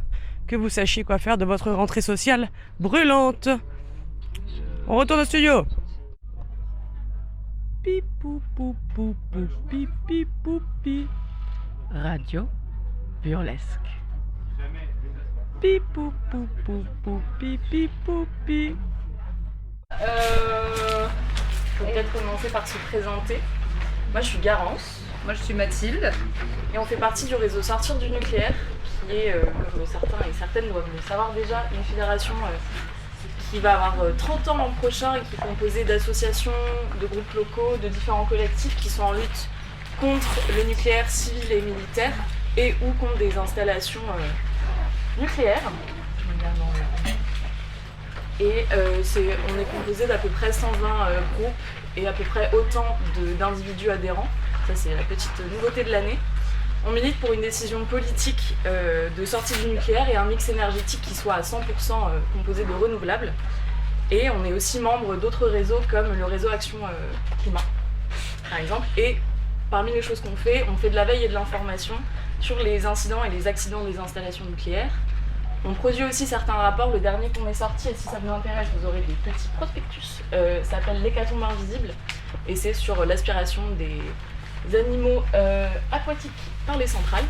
que vous sachiez quoi faire de votre rentrée sociale brûlante. On retourne au studio. Radio burlesque. Faut peut-être commencer par se présenter. Moi je suis Garance. Moi je suis Mathilde. Et on fait partie du réseau Sortir du nucléaire, qui est, comme certains et certaines doivent le savoir déjà, une fédération qui va avoir 30 ans l'an prochain et qui est composée d'associations, de groupes locaux, de différents collectifs qui sont en lutte contre le nucléaire civil et militaire et ou contre des installations nucléaires. Je regarde dans Et on est composé d'à peu près 120 groupes et à peu près autant d'individus adhérents. Ça, c'est la petite nouveauté de l'année. On milite pour une décision politique de sortie du nucléaire et un mix énergétique qui soit à 100% composé de renouvelables. Et on est aussi membre d'autres réseaux comme le réseau Action Climat, par exemple. Et parmi les choses qu'on fait, on fait de la veille et de l'information sur les incidents et les accidents des installations nucléaires. On produit aussi certains rapports. Le dernier qu'on est sorti, et si ça vous intéresse, vous aurez des petits prospectus. Ça s'appelle l'hécatombe invisible et c'est sur l'aspiration des animaux aquatiques par les centrales.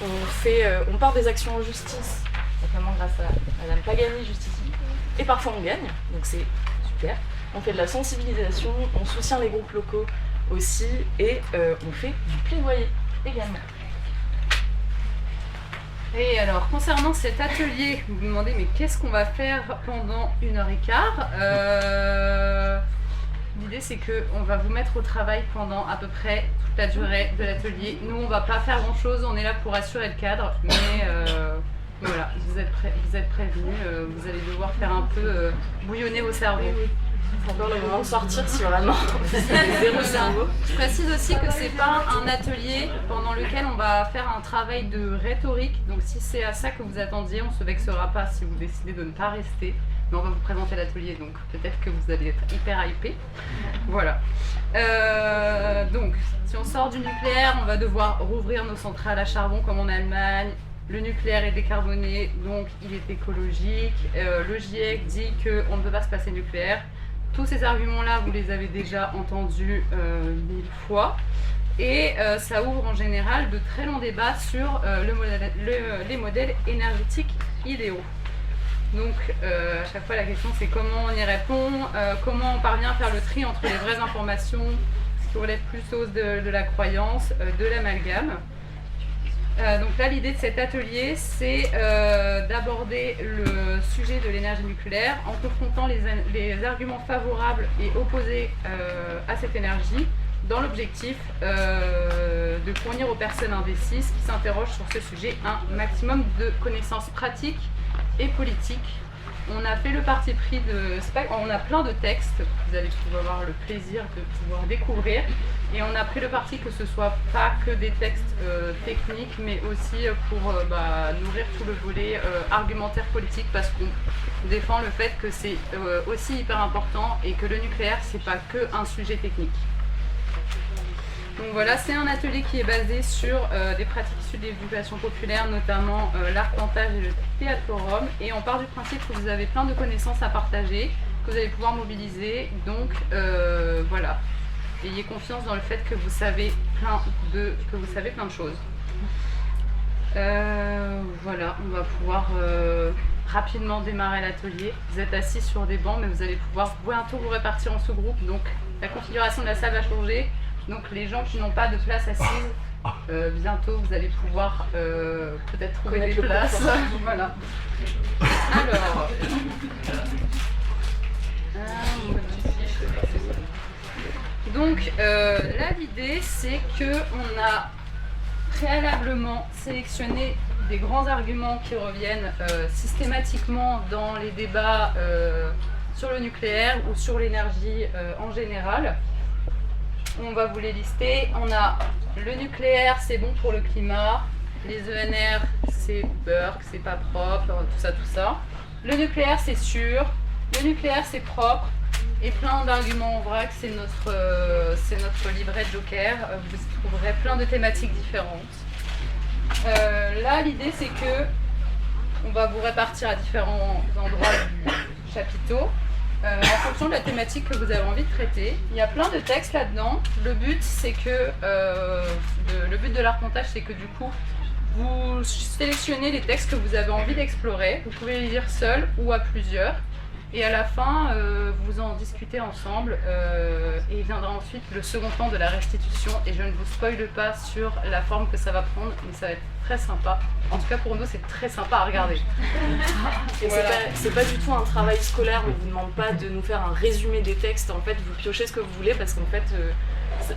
On part des actions en justice, notamment grâce à Madame Pagani, juste ici. Et parfois on gagne, donc c'est super. On fait de la sensibilisation, on soutient les groupes locaux aussi et on fait du plaidoyer également. Et alors, concernant cet atelier, vous vous demandez mais qu'est-ce qu'on va faire pendant 1h15 ? L'idée c'est qu'on va vous mettre au travail pendant à peu près toute la durée de l'atelier. Nous on va pas faire grand chose, on est là pour assurer le cadre, mais voilà, vous êtes prévenus, vous allez devoir faire un peu bouillonner vos cerveaux. C'est encore le moment de sortir si vraiment zéro cerveau. Je précise aussi que c'est pas un atelier pendant lequel on va faire un travail de rhétorique, donc si c'est à ça que vous attendiez, on se vexera pas si vous décidez de ne pas rester. Mais on va vous présenter l'atelier, donc peut-être que vous allez être hyper hypé. Voilà. Donc, si on sort du nucléaire, on va devoir rouvrir nos centrales à charbon comme en Allemagne. Le nucléaire est décarboné, donc il est écologique. Le GIEC dit qu'on ne peut pas se passer nucléaire. Tous ces arguments-là, vous les avez déjà entendus 1000 fois. Et ça ouvre en général de très longs débats sur les modèles énergétiques idéaux. Donc à chaque fois la question c'est comment on y répond, comment on parvient à faire le tri entre les vraies informations, ce qui relève plutôt de la croyance, de l'amalgame. Donc là l'idée de cet atelier c'est d'aborder le sujet de l'énergie nucléaire en confrontant les arguments favorables et opposés à cette énergie dans l'objectif de fournir aux personnes indécises qui s'interrogent sur ce sujet un maximum de connaissances pratiques et politiques. On a fait le parti pris on a plein de textes, vous allez pouvoir avoir le plaisir de pouvoir découvrir, et on a pris le parti que ce soit pas que des textes techniques, mais aussi pour nourrir tout le volet argumentaire politique, parce qu'on défend le fait que c'est aussi hyper important et que le nucléaire c'est pas que un sujet technique. Donc voilà, c'est un atelier qui est basé sur des pratiques issues de l'éducation populaire, notamment l'arpentage et le théâtrum. Et on part du principe que vous avez plein de connaissances à partager, que vous allez pouvoir mobiliser. Donc voilà, ayez confiance dans le fait que vous savez plein de choses. Voilà, on va pouvoir rapidement démarrer l'atelier. Vous êtes assis sur des bancs, mais vous allez pouvoir bientôt vous répartir en sous-groupes. Donc la configuration de la salle va changer. Donc les gens qui n'ont pas de place assise, bientôt vous allez pouvoir peut-être trouver des places. Voilà. Alors, donc là l'idée c'est qu'on a préalablement sélectionné des grands arguments qui reviennent systématiquement dans les débats sur le nucléaire ou sur l'énergie en général. On va vous les lister. On a le nucléaire, c'est bon pour le climat. Les ENR, c'est beurre, c'est pas propre, tout ça. Le nucléaire, c'est sûr. Le nucléaire, c'est propre. Et plein d'arguments en vrac, c'est notre livret Joker. Vous trouverez plein de thématiques différentes. Là, l'idée, c'est que on va vous répartir à différents endroits du chapiteau. En fonction de la thématique que vous avez envie de traiter. Il y a plein de textes là-dedans. Le but de l'arpentage, c'est que du coup, vous sélectionnez les textes que vous avez envie d'explorer. Vous pouvez les lire seul ou à plusieurs. Et à la fin, vous en discutez ensemble. Et il viendra ensuite le second temps de la restitution. Et je ne vous spoile pas sur la forme que ça va prendre, mais ça va être très sympa. En tout cas, pour nous, c'est très sympa à regarder. Et voilà. C'est pas du tout un travail scolaire, on vous demande pas de nous faire un résumé des textes. En fait, vous piochez ce que vous voulez parce qu'en fait,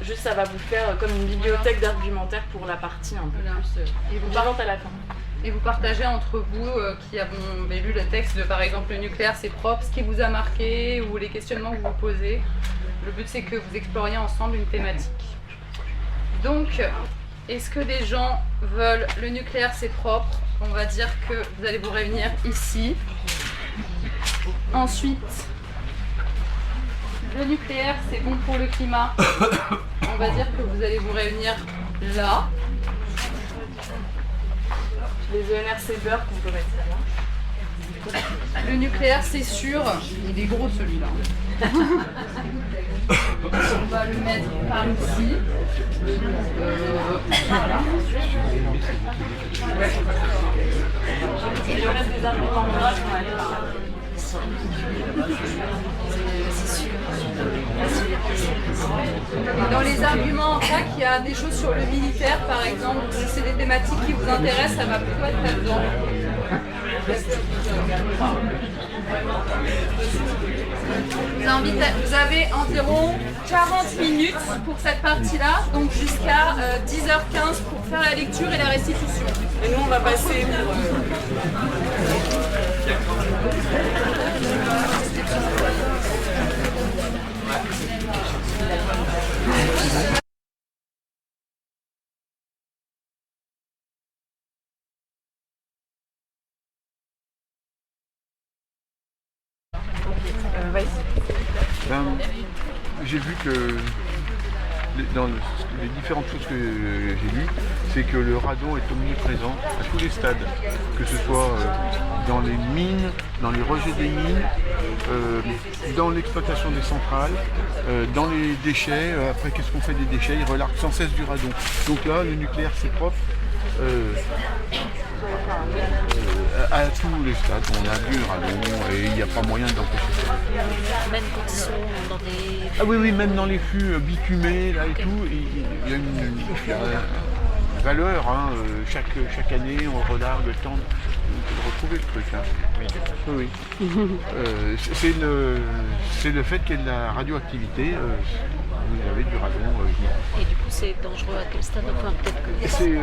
juste ça va vous faire comme une bibliothèque d'argumentaire pour la partie un peu plus vivante à la fin. et vous partagez entre vous qui avez lu le texte de par exemple le nucléaire c'est propre, ce qui vous a marqué ou les questionnements que vous vous posez. Le but c'est que vous exploriez ensemble une thématique. Donc, est-ce que des gens veulent le nucléaire c'est propre? On va dire que vous allez vous réunir ici. Ensuite, le nucléaire c'est bon pour le climat. On va dire que vous allez vous réunir là. Les ENRC beurre qu'on peut mettre là. Le nucléaire c'est sûr. Il est gros celui-là. On va le mettre par ici. Voilà. Et le reste des arguments de droite, on va aller par là. Et dans les arguments en fac, il y a des choses sur le militaire par exemple. Si c'est des thématiques qui vous intéressent, ça va plutôt être là-dedans. Vous avez environ 40 minutes pour cette partie-là, donc jusqu'à 10h15 pour faire la lecture et la restitution. Et nous, on va passer pour... J'ai vu que dans les différentes choses que j'ai lues, c'est que le radon est omniprésent à tous les stades, que ce soit dans les mines, dans les rejets des mines, dans l'exploitation des centrales, dans les déchets. Après, qu'est-ce qu'on fait des déchets? Ils relarguent sans cesse du radon. Donc là, le nucléaire, c'est propre. À tous les stades, on a vu le radon et il n'y a pas moyen d'empêcher ça. Même quand ils sont dans des... Ah oui, même dans les fûts bitumés là, et tout, il y a une valeur. Hein. Chaque année, on relargue le temps de retrouver le truc. Hein. Oui. C'est le fait qu'il y ait de la radioactivité. Vous avez du radon. Et du coup, c'est dangereux à quel stade? Enfin, peut-être que... C'est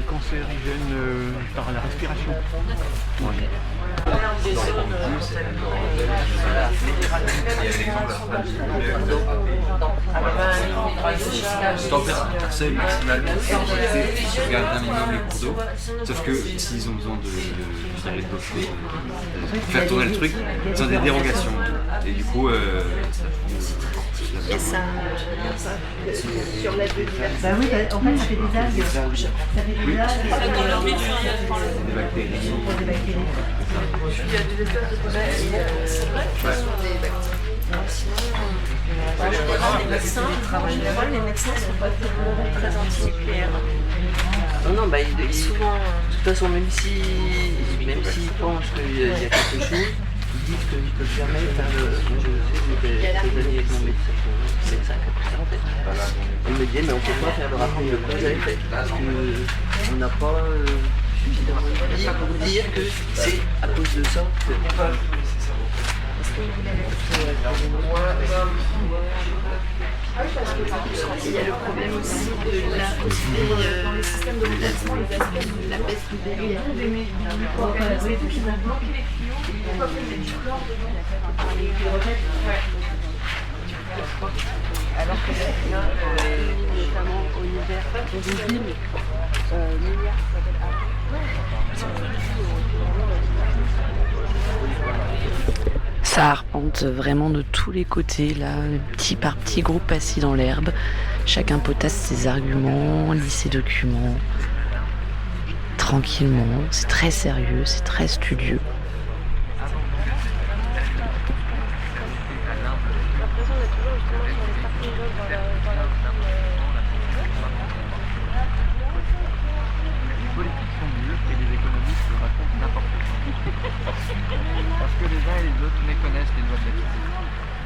cancérigène par la respiration. Ouais. Température maximale pour sauvegarder un minimum les cours d'eau. Sauf que s'ils ont besoin de faire tourner le truc, ils ont des dérogations. Et du coup, et ça... Sur la biodiversité. Bah oui, en fait, ça fait des algues. Ça fait des algues. Des bactéries. Des bactéries. Il y a des espèces de bactéries. C'est vrai que ce sont des bactéries. Sinon, en général, les médecins ne sont pas très anti-nucléaires. Non, bah, souvent, de toute façon, même s'ils pensent qu'il y a quelque chose, ils disent qu'ils ne peuvent jamais faire le... Moi, je sais, j'ai des années avec mon médecin qui a pris ça en tête. Il me disait, mais on ne peut pas faire le rapport de ce que vous avez fait, parce qu'on n'a pas suffisamment de vie pour dire que c'est à cause de ça que... Il y a le problème aussi de dans les systèmes de remplacement, les aspects de la baisse du débit. Organisés qui vont bloquer les tuyaux et ils peuvent mettre du chlore dedans. Alors que là, notamment en hiver, dans des villes minières qui s'appellent ça arpente vraiment de tous les côtés, là, petit par petit groupe assis dans l'herbe. Chacun potasse ses arguments, lit ses documents, tranquillement. C'est très sérieux, c'est très studieux. Parce que les uns et les autres méconnaissent les lois de la physique.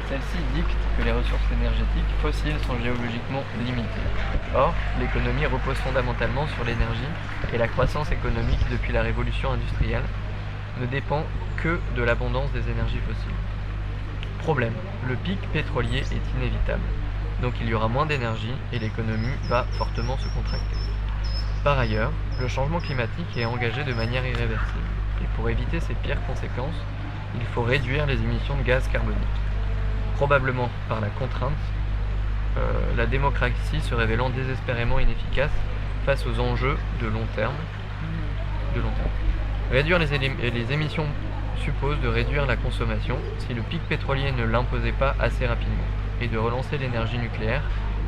Celles-ci dictent que les ressources énergétiques fossiles sont géologiquement limitées. Or, l'économie repose fondamentalement sur l'énergie et la croissance économique depuis la révolution industrielle ne dépend que de l'abondance des énergies fossiles. Problème, le pic pétrolier est inévitable. Donc il y aura moins d'énergie et l'économie va fortement se contracter. Par ailleurs, le changement climatique est engagé de manière irréversible. Et pour éviter ses pires conséquences, il faut réduire les émissions de gaz carboniques. Probablement par la contrainte, la démocratie se révélant désespérément inefficace face aux enjeux de long terme. Réduire les émissions suppose de réduire la consommation si le pic pétrolier ne l'imposait pas assez rapidement, et de relancer l'énergie nucléaire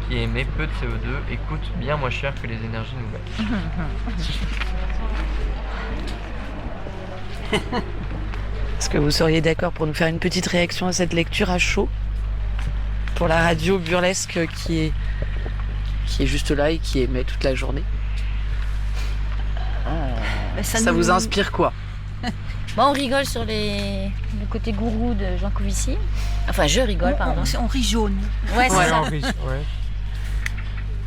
qui émet peu de CO2 et coûte bien moins cher que les énergies nouvelles. Est-ce que vous seriez d'accord pour nous faire une petite réaction à cette lecture à chaud pour la radio burlesque qui est juste là et qui émet toute la journée? Ça vous inspire quoi? On rigole sur le côté gourou de Jean Covici. Enfin, je rigole, pardon. On rit jaune. Ouais, c'est ça.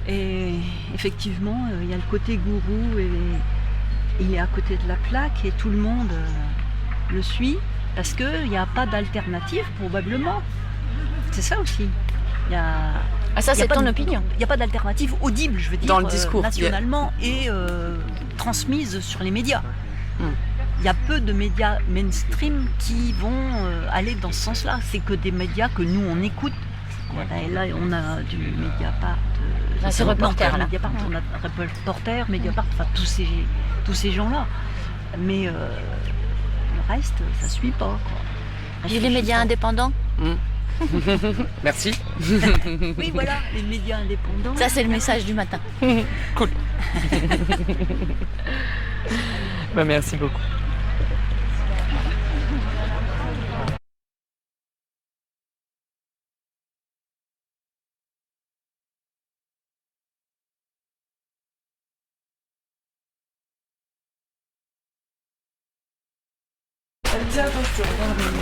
Et effectivement, il y a le côté gourou et il est à côté de la plaque et tout le monde le suit parce qu'il n'y a pas d'alternative probablement. C'est ça aussi. Ça, c'est ton opinion. Il n'y a pas d'alternative audible, je veux dire, dans le discours, nationalement et transmise sur les médias. Il y a peu de médias mainstream qui vont aller dans ce sens-là. C'est que des médias que nous, on écoute. Et là, on a du Mediapart. C'est Reporter, là. Mediapart, on a Reporter, Mediapart, enfin tous ces gens-là. Mais le reste, ça ne suit pas. Et les médias indépendants Merci. Oui, voilà, les médias indépendants. Ça, c'est le message du matin. Cool. Merci beaucoup.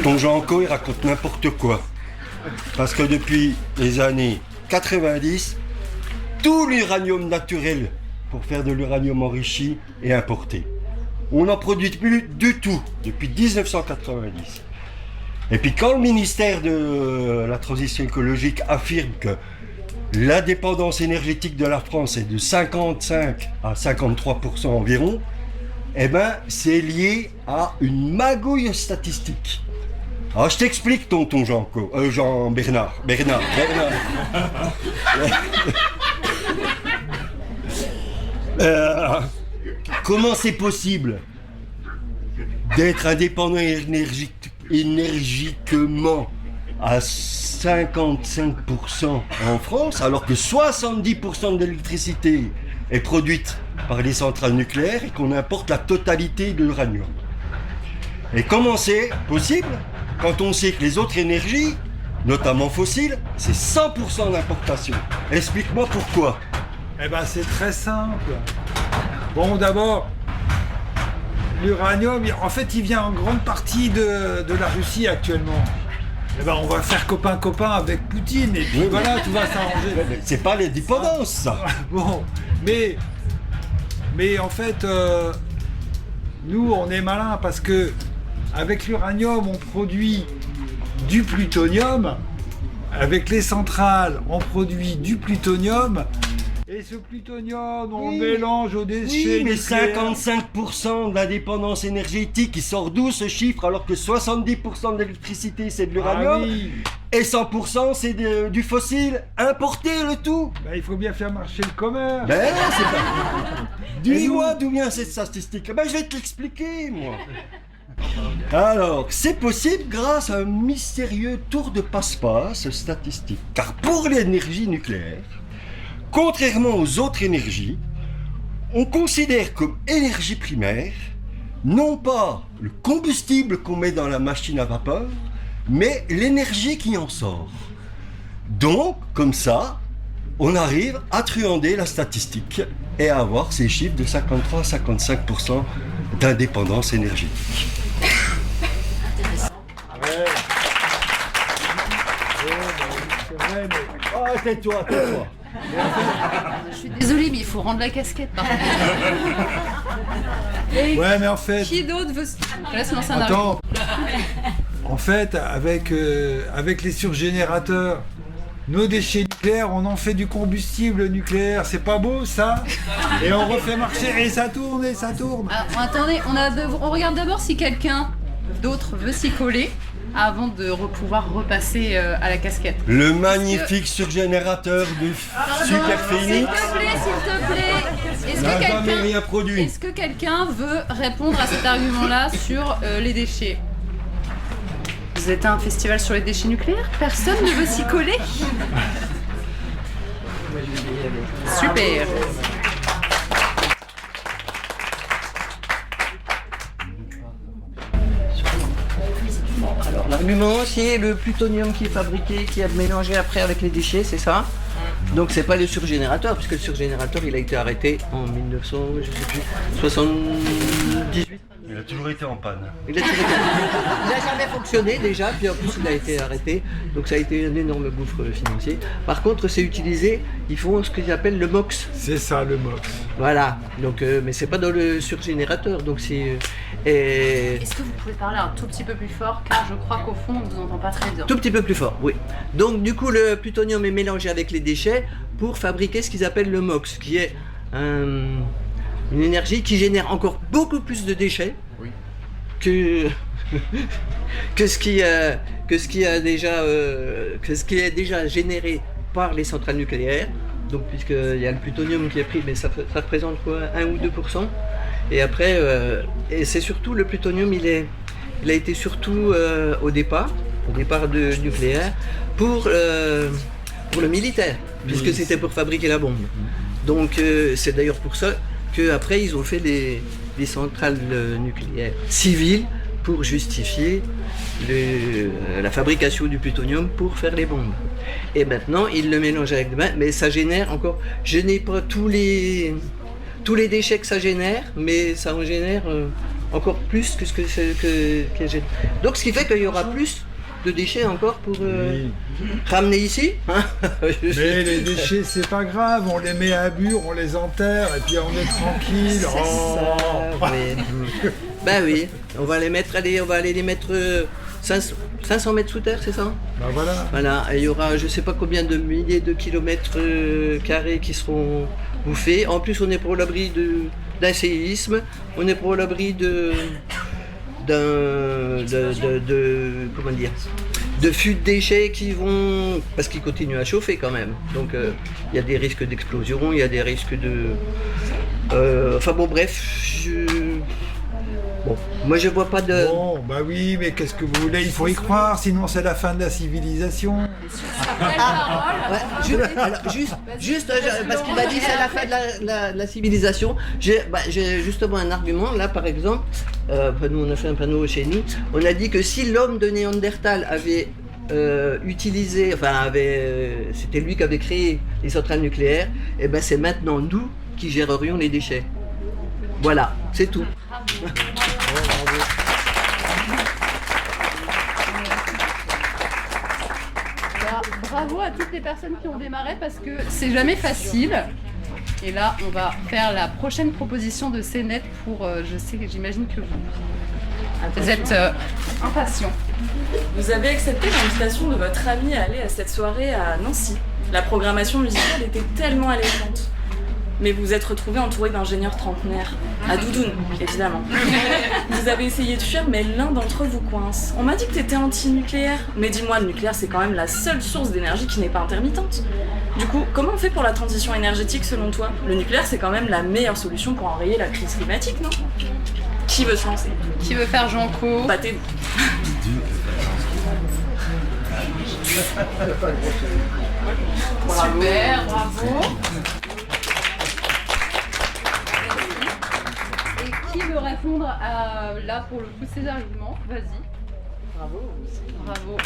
Ton Jean-Co, il raconte n'importe quoi. Parce que depuis les années 90, tout l'uranium naturel pour faire de l'uranium enrichi est importé. On n'en produit plus du tout depuis 1990. Et puis quand le ministère de la Transition écologique affirme que l'indépendance énergétique de la France est de 55 à 53% environ, eh ben c'est lié à une magouille statistique. Alors je t'explique tonton Jean-Bernard. Comment c'est possible d'être indépendant énergiquement à 55% en France alors que 70% de l'électricité est produite par les centrales nucléaires et qu'on importe la totalité de l'uranium? Et comment c'est possible quand on sait que les autres énergies, notamment fossiles, c'est 100% d'importation? Explique-moi pourquoi. Eh ben c'est très simple. Bon, d'abord, l'uranium, en fait, il vient en grande partie de la Russie actuellement. Eh ben, on va faire copain-copain avec Poutine et puis voilà, tout va s'arranger. C'est pas l'indépendance, ça. Bon, mais en fait, nous, on est malins parce que avec l'uranium, on produit du plutonium. Avec les centrales, on produit du plutonium. Et ce plutonium, on mélange aux déchets. Oui, mais nucléaires. 55% de la dépendance énergétique, il sort d'où ce chiffre alors que 70% de l'électricité c'est de l'uranium et 100% c'est du fossile importé le tout. Ben, il faut bien faire marcher le commerce. Ben non, c'est pas... Dis-moi d'où vient cette statistique. Ben je vais te l'expliquer moi. Alors, c'est possible grâce à un mystérieux tour de passe-passe statistique. Car pour l'énergie nucléaire, contrairement aux autres énergies, on considère comme énergie primaire non pas le combustible qu'on met dans la machine à vapeur, mais l'énergie qui en sort. Donc, comme ça, on arrive à truander la statistique et à avoir ces chiffres de 53 à 55% d'indépendance énergétique. Oh, tais-toi. Je suis désolée, mais il faut rendre la casquette. Ouais, mais en fait... Qui d'autre veut... Laisse lancer un Attends. En fait, avec les surgénérateurs nos déchets nucléaires, on en fait du combustible nucléaire, c'est pas beau ça? Et on refait marcher, et ça tourne, et ça tourne. Alors, attendez, on regarde d'abord si quelqu'un d'autre veut s'y coller avant de pouvoir repasser à la casquette. Le magnifique surgénérateur de superphénix. S'il te plaît, n'a jamais rien produit. Est-ce que quelqu'un veut répondre à cet argument-là sur les déchets? Vous êtes à un festival sur les déchets nucléaires? Personne ne veut s'y coller? Super. Alors l'argument, c'est le plutonium qui est fabriqué, qui est mélangé après avec les déchets, c'est ça? Donc c'est pas le surgénérateur, puisque le surgénérateur il a été arrêté en 1978. Il a toujours été en panne. Il n'a jamais fonctionné déjà, puis en plus il a été arrêté, donc ça a été un énorme gouffre financier. Par contre c'est utilisé, ils font ce qu'ils appellent le MOX. C'est ça le MOX. Voilà, donc, mais c'est pas dans le surgénérateur, donc c'est... Est-ce que vous pouvez parler un tout petit peu plus fort, car je crois qu'au fond on ne vous entend pas très bien. Tout petit peu plus fort, oui. Donc du coup le plutonium est mélangé avec les déchets pour fabriquer ce qu'ils appellent le MOX, qui est une énergie qui génère encore beaucoup plus de déchets que ce qui est déjà généré par les centrales nucléaires. Donc puisqu'il y a le plutonium qui est pris, mais ça représente quoi, 1 ou 2%. Et après, et c'est surtout le plutonium, il a été surtout au départ du nucléaire pour le militaire, puisque c'était pour fabriquer la bombe. Donc c'est d'ailleurs pour ça qu'après ils ont fait les centrales nucléaires civiles pour justifier la fabrication du plutonium pour faire les bombes. Et maintenant ils le mélangent avec des mains, mais ça génère encore, je n'ai pas tous les déchets que ça génère, mais ça en génère encore plus que ce que génère. Donc ce qui fait qu'il y aura plus de déchets encore pour ramener ici. Hein. Mais les déchets c'est pas grave, on les met à bure, on les enterre et puis on est tranquille. Ben oui, on va aller les mettre 500 mètres sous terre, c'est ça? Ben voilà. Voilà, et il y aura je sais pas combien de milliers de kilomètres carrés qui seront bouffés. En plus on est pour l'abri d'un séisme, on est pour l'abri de fûts de déchets qui vont, parce qu'ils continuent à chauffer quand même, donc il y a des risques d'explosion, il y a des risques de enfin bon bref, moi je vois pas de... Bon bah oui, mais qu'est-ce que vous voulez, il faut y croire, sinon c'est la fin de la civilisation. Juste parce qu'il m'a dit c'est la fin de la civilisation, j'ai justement un argument, là par exemple, nous on a fait un panneau chez nous, on a dit que si l'homme de Néandertal avait c'était lui qui avait créé les centrales nucléaires, et ben c'est maintenant nous qui gérerions les déchets. Voilà, c'est tout. Bravo à toutes les personnes qui ont démarré parce que c'est jamais facile. Et là, on va faire la prochaine proposition de CNET pour, j'imagine que vous êtes impatients. Vous avez accepté l'invitation de votre ami à aller à cette soirée à Nancy. La programmation musicale était tellement alléchante. Mais vous vous êtes retrouvé entouré d'ingénieurs trentenaires, à doudoune, évidemment. Vous avez essayé de fuir, mais l'un d'entre eux vous coince. On m'a dit que t'étais anti-nucléaire. Mais dis-moi, le nucléaire, c'est quand même la seule source d'énergie qui n'est pas intermittente. Du coup, comment on fait pour la transition énergétique selon toi? Le nucléaire, c'est quand même la meilleure solution pour enrayer la crise climatique, non? Qui veut se lancer? Qui veut faire Janco? Battez-vous. Super, bravo. Qui veut répondre à, là, pour le coup, ces arguments? Vas-y. Bravo. Bravo.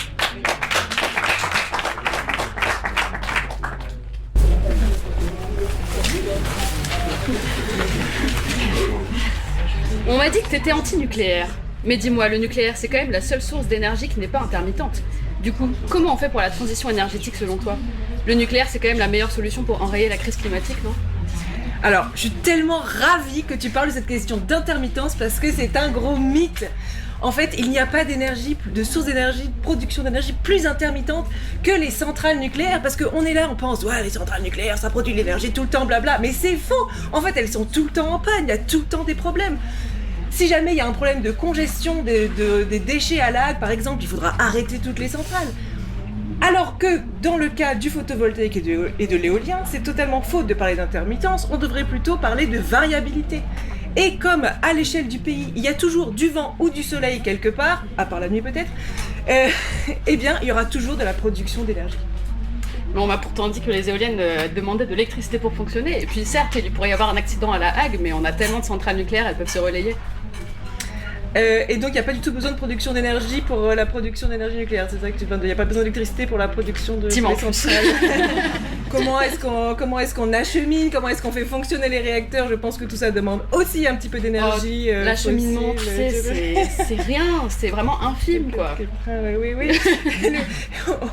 On m'a dit que t'étais anti-nucléaire. Mais dis-moi, le nucléaire, c'est quand même la seule source d'énergie qui n'est pas intermittente. Du coup, comment on fait pour la transition énergétique selon toi? Le nucléaire, c'est quand même la meilleure solution pour enrayer la crise climatique, non? Alors, je suis tellement ravie que tu parles de cette question d'intermittence parce que c'est un gros mythe. En fait, il n'y a pas d'énergie, de source d'énergie, de production d'énergie plus intermittente que les centrales nucléaires, parce qu'on est là, on pense, ouais, les centrales nucléaires, ça produit de l'énergie tout le temps, blabla, mais c'est faux. En fait, elles sont tout le temps en panne, il y a tout le temps des problèmes. Si jamais il y a un problème de congestion des déchets à l'AG, par exemple, il faudra arrêter toutes les centrales. Alors que dans le cas du photovoltaïque et de l'éolien, c'est totalement faux de parler d'intermittence, on devrait plutôt parler de variabilité. Et comme à l'échelle du pays, il y a toujours du vent ou du soleil quelque part, à part la nuit peut-être, eh bien il y aura toujours de la production d'énergie. Mais on m'a pourtant dit que les éoliennes demandaient de l'électricité pour fonctionner. Et puis certes, il pourrait y avoir un accident à La Hague, mais on a tellement de centrales nucléaires, elles peuvent se relayer. Et donc il n'y a pas du tout besoin de production d'énergie pour la production d'énergie nucléaire, c'est ça que tu veux dire? Il n'y a pas besoin d'électricité pour la production de centrales. Comment est-ce qu'on achemine? Comment est-ce qu'on fait fonctionner les réacteurs? Je pense que tout ça demande aussi un petit peu d'énergie. L'acheminement, tu sais, c'est rien, c'est vraiment infime, quoi. Oui.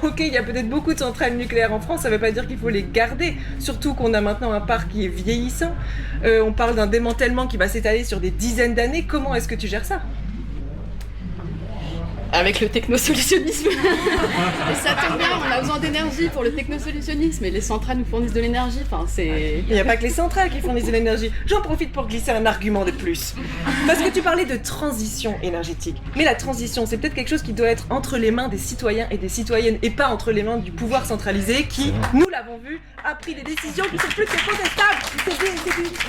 Ok, il y a peut-être beaucoup de centrales nucléaires en France, ça ne veut pas dire qu'il faut les garder. Surtout qu'on a maintenant un parc qui est vieillissant. On parle d'un démantèlement qui va s'étaler sur des dizaines d'années. Comment est-ce que tu gères ça? Avec le technosolutionnisme. Et ça tombe bien, on a besoin d'énergie pour le technosolutionnisme et les centrales nous fournissent de l'énergie. Enfin, c'est... Il n'y a pas que les centrales qui fournissent de l'énergie. J'en profite pour glisser un argument de plus. Parce que tu parlais de transition énergétique. Mais la transition, c'est peut-être quelque chose qui doit être entre les mains des citoyens et des citoyennes et pas entre les mains du pouvoir centralisé qui, nous l'avons vu, a pris des décisions qui sont plus que contestables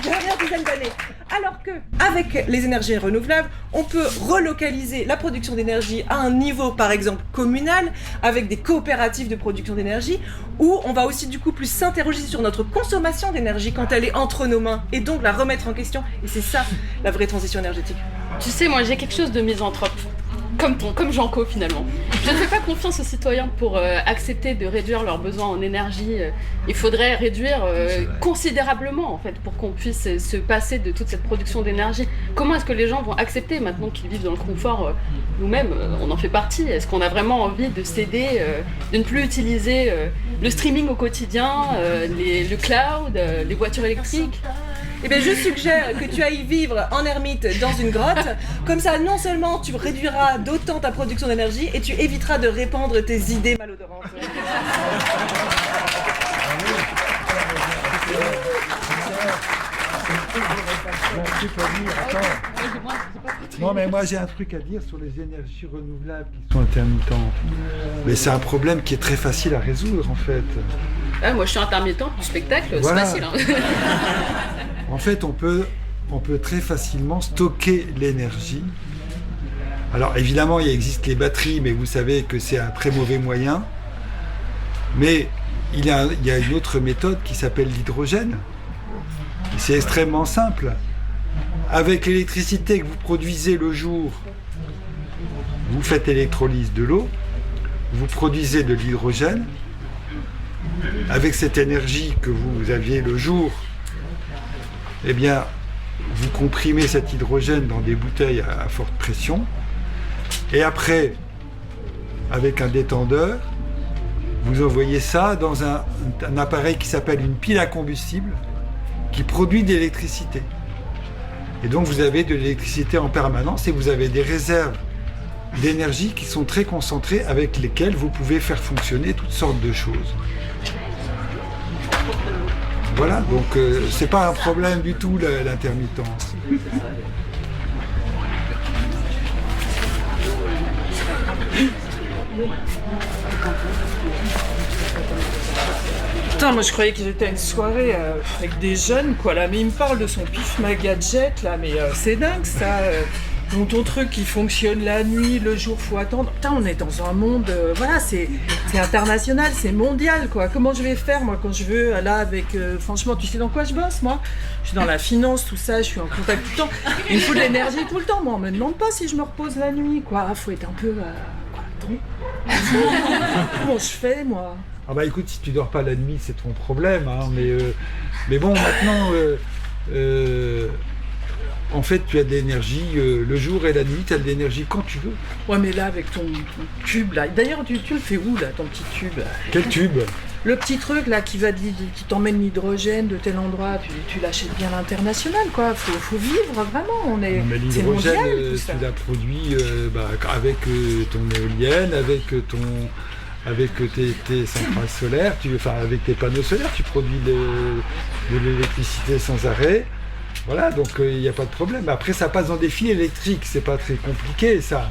ces dernières dizaines d'années. Alors que, avec les énergies renouvelables, on peut relocaliser la production d'énergie à un niveau, par exemple, communal, avec des coopératives de production d'énergie, où on va aussi du coup plus s'interroger sur notre consommation d'énergie quand elle est entre nos mains, et donc la remettre en question. Et c'est ça, la vraie transition énergétique. Tu sais, moi j'ai quelque chose de misanthrope. Comme Janco finalement. Je ne fais pas confiance aux citoyens pour accepter de réduire leurs besoins en énergie. Il faudrait réduire considérablement en fait pour qu'on puisse se passer de toute cette production d'énergie. Comment est-ce que les gens vont accepter maintenant qu'ils vivent dans le confort nous-mêmes? On en fait partie. Est-ce qu'on a vraiment envie de céder, de ne plus utiliser le streaming au quotidien, le cloud, les voitures électriques? Eh bien, je suggère que tu ailles vivre en ermite dans une grotte. Comme ça, non seulement tu réduiras d'autant ta production d'énergie et tu éviteras de répandre tes idées malodorantes. Non, mais moi j'ai un truc à dire sur les énergies renouvelables qui sont intermittentes. Mais c'est un problème qui est très facile à résoudre en fait. Ah, moi je suis intermittente du spectacle, voilà. C'est facile. Hein. En fait, on peut très facilement stocker l'énergie. Alors évidemment, il existe les batteries, mais vous savez que c'est un très mauvais moyen. Mais il y a une autre méthode qui s'appelle l'hydrogène. C'est extrêmement simple. Avec l'électricité que vous produisez le jour, vous faites électrolyse de l'eau, vous produisez de l'hydrogène. Avec cette énergie que vous aviez le jour, eh bien, vous comprimez cet hydrogène dans des bouteilles à forte pression. Et après, avec un détendeur, vous envoyez ça dans un appareil qui s'appelle une pile à combustible qui produit de l'électricité. Et donc vous avez de l'électricité en permanence et vous avez des réserves d'énergie qui sont très concentrées avec lesquelles vous pouvez faire fonctionner toutes sortes de choses. Voilà, donc c'est pas un problème du tout l'intermittence. Putain, moi je croyais qu'ils étaient à une soirée avec des jeunes quoi là, mais ils me parlent de son pif ma gadget là, mais c'est dingue ça. Donc ton truc qui fonctionne la nuit, le jour faut attendre. Putain, on est dans un monde, voilà, c'est international, c'est mondial quoi. Comment je vais faire moi quand je veux là avec, franchement, tu sais dans quoi je bosse moi? Je suis dans la finance, tout ça, je suis en contact tout le temps. Il me faut de l'énergie tout le temps. Moi, on me demande pas si je me repose la nuit quoi. Faut être un peu, comment je fais moi? Ah bah écoute, si tu dors pas la nuit, c'est ton problème, hein, mais bon, maintenant. En fait, tu as de l'énergie le jour et la nuit, tu as de l'énergie quand tu veux. Ouais, mais là, avec ton tube, là. D'ailleurs, tu le fais où, là, ton petit tube? Quel tube? le petit truc là qui t'emmène l'hydrogène de tel endroit, tu l'achètes bien à l'international, quoi. Faut vivre vraiment. Mais C'est l'hydrogène, mondial, tout ça. tu l'as produit avec ton éolienne, avec tes centrales solaires, avec tes panneaux solaires, tu produis de l'électricité sans arrêt. Voilà, donc il n'y a pas de problème. Après, ça passe dans des fils électriques, c'est pas très compliqué, ça.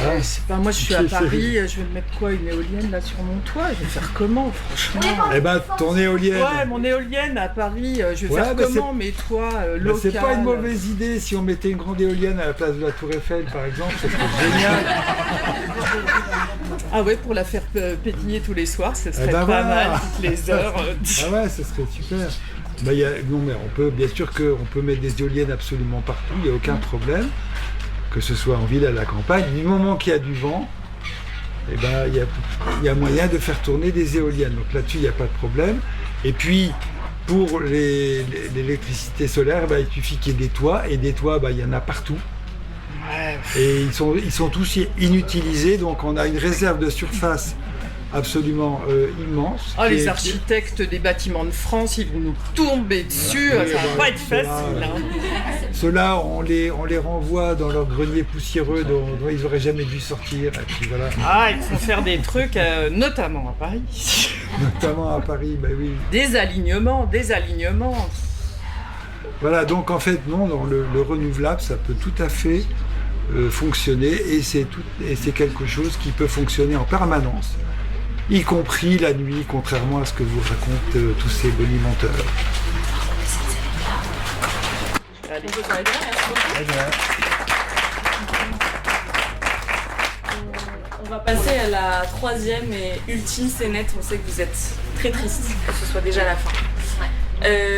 Ouais, c'est pas, moi, je suis à Paris, je vais mettre quoi, une éolienne là sur mon toit? Je vais faire comment, franchement? Eh ben, ton éolienne. Ouais, mon éolienne à Paris, je vais faire comment mes toits locaux? C'est pas une mauvaise idée si on mettait une grande éolienne à la place de la Tour Eiffel, par exemple, ça serait génial. Ah ouais, pour la faire pétiller tous les soirs, ce serait pas mal, toutes les heures. Ah ouais, ce serait super. Non, mais bien sûr qu'on peut mettre des éoliennes absolument partout, il n'y a aucun problème, que ce soit en ville, à la campagne. Du moment qu'il y a du vent, eh ben, il y a moyen de faire tourner des éoliennes. Donc là-dessus, il n'y a pas de problème. Et puis, pour l'électricité solaire, il suffit qu'il y ait des toits, et des toits, il y en a partout. Et ils sont tous inutilisés, donc on a une réserve de surface absolument immense. Oh, les architectes des bâtiments de France, ils vont nous tomber dessus, ça va pas être facile. Ceux-là, on les renvoie dans leur grenier poussiéreux dont ils n'auraient jamais dû sortir. Et puis voilà. Ah, ils font faire des trucs, notamment à Paris. Notamment à Paris, oui. Des alignements. Voilà, donc en fait, non, le renouvelable, ça peut tout à fait fonctionner, et c'est quelque chose qui peut fonctionner en permanence, y compris la nuit, contrairement à ce que vous racontent tous ces bonimenteurs. On va passer à la troisième et ultime scénette. On sait que vous êtes très triste que ce soit déjà la fin.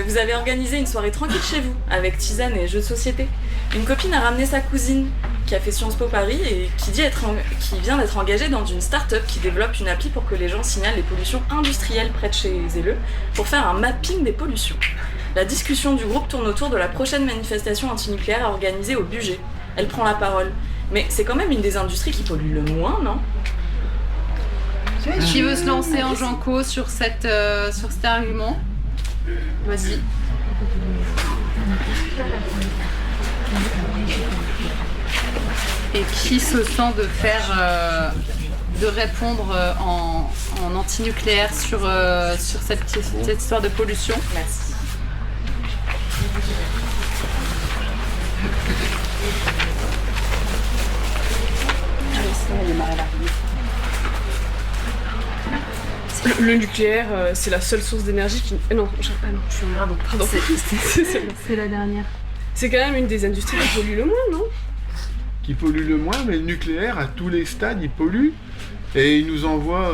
Vous avez organisé une soirée tranquille chez vous, avec tisane et jeux de société. Une copine a ramené sa cousine, qui a fait Sciences Po Paris et qui vient d'être engagée dans une start-up qui développe une appli pour que les gens signalent les pollutions industrielles près de chez eux, pour faire un mapping des pollutions. La discussion du groupe tourne autour de la prochaine manifestation antinucléaire à organiser au Bugey. Elle prend la parole. Mais c'est quand même une des industries qui pollue le moins, non? Qui veut se lancer en Janco sur cet argument? Vas-y. Et qui se sent de répondre en anti-nucléaire sur cette histoire de pollution? Merci. Le nucléaire, c'est la seule source d'énergie qui... Non, je suis en radon, pardon. C'est la dernière. C'est quand même une des industries qui pollue le moins, non? Qui pollue le moins, mais le nucléaire, à tous les stades, il pollue. Et il nous envoie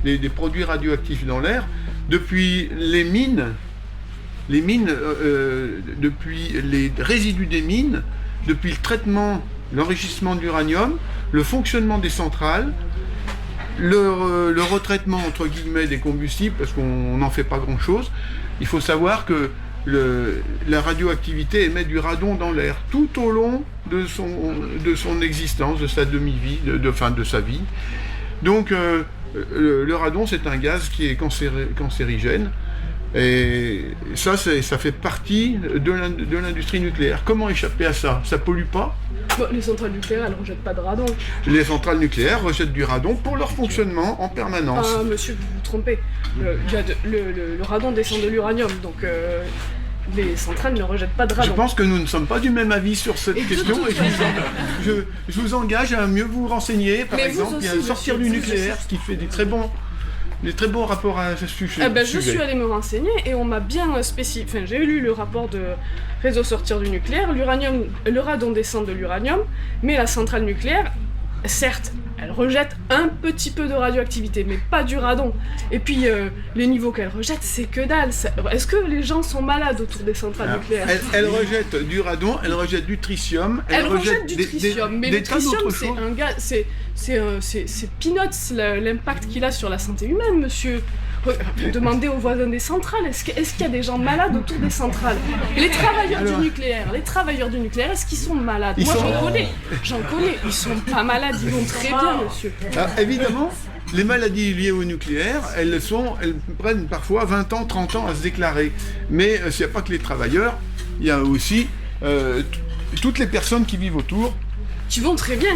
des produits radioactifs dans l'air. Depuis les mines, depuis les résidus des mines, depuis le traitement, l'enrichissement de l'uranium, le fonctionnement des centrales, le retraitement entre guillemets des combustibles, parce qu'on n'en fait pas grand-chose. Il faut savoir que la radioactivité émet du radon dans l'air tout au long de son existence, de sa demi-vie, de sa vie. Donc le radon, c'est un gaz qui est cancérigène. Et ça fait partie de l'industrie nucléaire. Comment échapper à ça? Ça pollue pas? Bon, les centrales nucléaires, elles ne rejettent pas de radon. Les centrales nucléaires rejettent du radon pour leur fonctionnement en permanence. Ah, monsieur, vous vous trompez. Le radon descend de l'uranium, donc les centrales ne rejettent pas de radon. Je pense que nous ne sommes pas du même avis sur cette question. Et je vous engage à mieux vous renseigner. Par exemple, il y a Sortir du nucléaire, qui fait des très bons rapports à ce sujet. Je suis allée me renseigner et on m'a bien spécifié. Enfin, j'ai lu le rapport de Réseau Sortir du nucléaire. Le radon descend de l'uranium, mais la centrale nucléaire, certes, elle rejette un petit peu de radioactivité, mais pas du radon. Et puis, les niveaux qu'elle rejette, c'est que dalle. Est-ce que les gens sont malades autour des centrales nucléaires? Elle rejette du radon, elle rejette du tritium. Elle rejette du tritium, mais le tritium, c'est un gaz... C'est peanuts l'impact qu'il a sur la santé humaine, monsieur. Demandez aux voisins des centrales, est-ce qu'il y a des gens malades autour des centrales? Les travailleurs du nucléaire, est-ce qu'ils sont malades? Moi j'en connais, ils sont pas malades, ils vont très bien, monsieur. Évidemment, les maladies liées au nucléaire, elles prennent parfois 20 ans, 30 ans à se déclarer. Mais il n'y a pas que les travailleurs, il y a aussi toutes les personnes qui vivent autour. Qui vont très bien.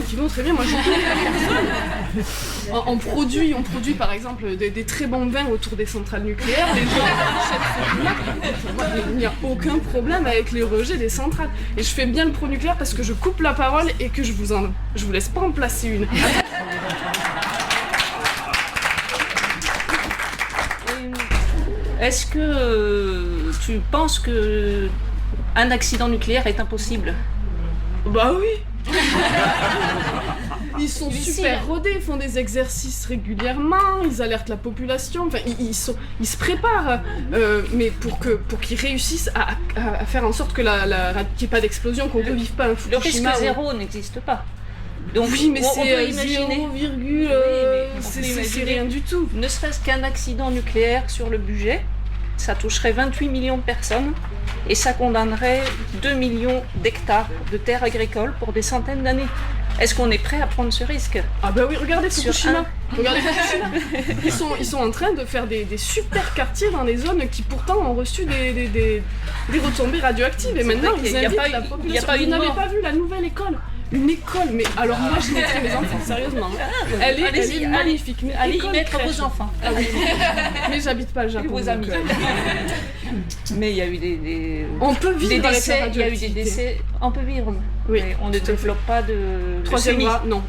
Moi, on produit par exemple des très bons vins autour des centrales nucléaires. Les gens achètent. Il n'y a aucun problème avec les rejets des centrales. Et je fais bien le pro-nucléaire parce que je coupe la parole et que je vous laisse pas en placer une. Est-ce que tu penses que un accident nucléaire est impossible? Bah oui. Ils sont super rodés, ils font des exercices régulièrement, ils alertent la population, enfin ils se préparent, mais pour qu'ils réussissent à faire en sorte que qu'il n'y ait pas d'explosion, qu'on ne revive pas un Fukushima. Le risque zéro n'existe pas. Donc oui, mais on peut imaginer. C'est rien du tout. Ne serait-ce qu'un accident nucléaire sur le budget, ça toucherait 28 millions de personnes et ça condamnerait 2 millions d'hectares de terres agricoles pour des centaines d'années. Est-ce qu'on est prêt à prendre ce risque? Ah bah oui, regardez Fukushima. Ils sont en train de faire des super quartiers dans des zones qui pourtant ont reçu des retombées radioactives. Et maintenant, ils invitent la population. Vous n'avez pas vu la nouvelle école? Une école, mais alors moi je mettrais mes enfants, sérieusement. Elle est magnifique. Allez y mettre vos enfants. Ah oui. Mais j'habite pas le Japon. Vos amis. Mais il y a eu des on peut vivre des avec décès, la il y a eu des décès. On peut vivre. Oui. Mais on ne développe pas de troisième bras, non.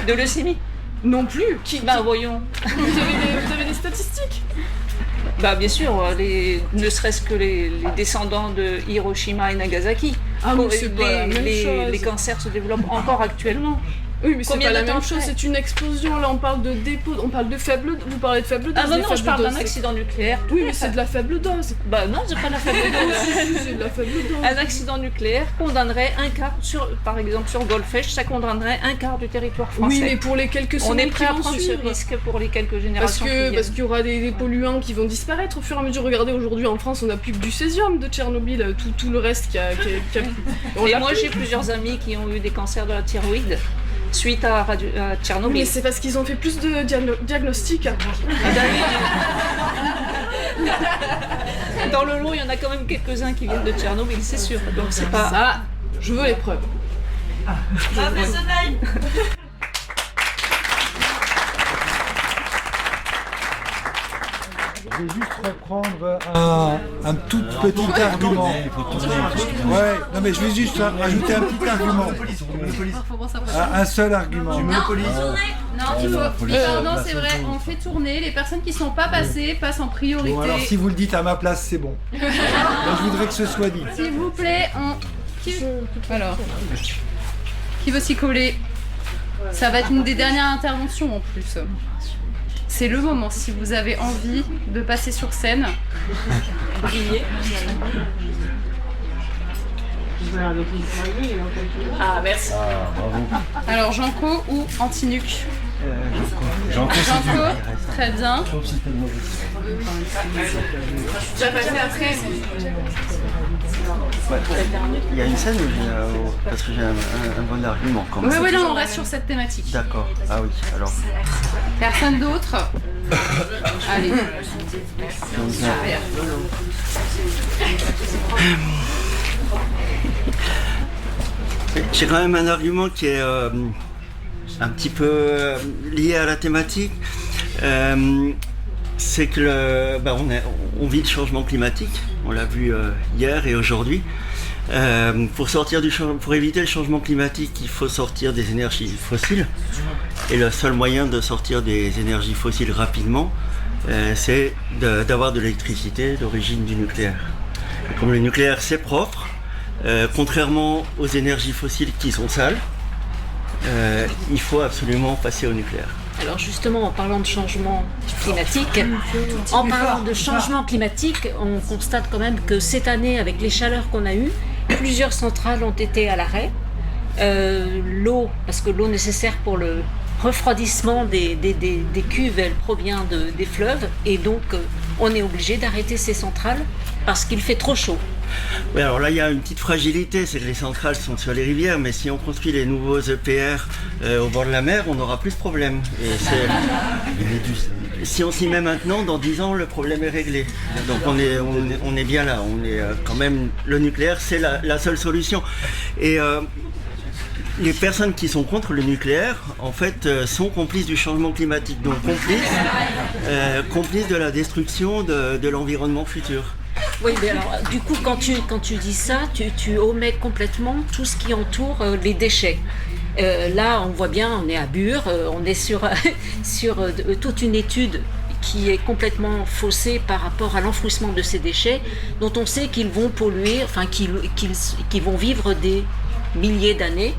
De leucémie. Non plus. Voyons. Vous avez des statistiques? Bah bien sûr, ne serait-ce que les descendants de Hiroshima et Nagasaki. Ah oui, c'est pas la même chose. Les cancers se développent encore actuellement. Oui, mais c'est pas la même chose, c'est une explosion. Là, on parle de dépôt, on parle de faible. Vous parlez de faible dose. Ah non, je parle d'un accident nucléaire. Oui, mais c'est de la faible dose. Bah non, c'est pas de la faible dose. C'est de la faible dose. Un accident nucléaire condamnerait un quart, par exemple sur Golfech, ça condamnerait un quart du territoire français. Oui, mais pour les quelques semaines on est prêt qui à vont prendre suivre. ce risque pour les quelques générations parce qu'il y aura des polluants qui vont disparaître au fur et à mesure. Regardez, aujourd'hui en France, on n'a plus que du césium de Tchernobyl, tout le reste qui a Et moi, j'ai plusieurs amis qui ont eu des cancers de la thyroïde suite à Tchernobyl. Mais c'est parce qu'ils ont fait plus de diagnostics. Dans le lot, il y en a quand même quelques-uns qui viennent de Tchernobyl, c'est sûr. Donc c'est pas... Ça, je veux les preuves. Je vais juste reprendre un tout petit argument. Ouais, non mais je vais juste rajouter un petit argument. Un seul argument. Non, c'est vrai, on fait tourner. Les personnes qui sont pas passées passent en priorité. Bon, alors si vous le dites à ma place, c'est bon. Là, je voudrais que ce soit dit. S'il vous plaît, alors, qui veut s'y coller? Ça va être une des dernières interventions en plus. C'est le moment, si vous avez envie de passer sur scène. Briller. Ah, merci. Ah, bravo. Alors, Janko ou Antinuc? Janko, très bien. Tu vas passer après. Ouais. Il y a une scène où parce que j'ai un bon argument quand même. Oui, là on reste sur cette thématique. D'accord, ah oui, alors. Personne d'autre? Allez. J'ai quand même un argument qui est un petit peu lié à la thématique. C'est que on vit le changement climatique, on l'a vu hier et aujourd'hui. Pour éviter le changement climatique, il faut sortir des énergies fossiles. Et le seul moyen de sortir des énergies fossiles rapidement, c'est d'avoir de l'électricité d'origine du nucléaire. Et comme le nucléaire c'est propre, contrairement aux énergies fossiles qui sont sales, il faut absolument passer au nucléaire. Alors justement, en parlant de changement climatique, on constate quand même que cette année, avec les chaleurs qu'on a eues, plusieurs centrales ont été à l'arrêt. L'eau, parce que l'eau nécessaire pour refroidissement des cuves, elle provient des fleuves, et donc on est obligé d'arrêter ces centrales parce qu'il fait trop chaud. Oui, alors là, il y a une petite fragilité, c'est que les centrales sont sur les rivières, mais si on construit les nouveaux EPR au bord de la mer, on aura plus de problèmes. Si on s'y met maintenant, dans 10 ans, le problème est réglé. Donc on est bien là, quand même, le nucléaire, c'est la seule solution. Et les personnes qui sont contre le nucléaire, en fait, sont complices du changement climatique, donc complices de la destruction de l'environnement futur. Oui, mais alors, du coup, quand tu dis ça, tu omets complètement tout ce qui entoure les déchets. Là, on voit bien, on est à Bure, on est sur toute une étude qui est complètement faussée par rapport à l'enfouissement de ces déchets, dont on sait qu'ils vont polluer, enfin qu'ils vont vivre des milliers d'années,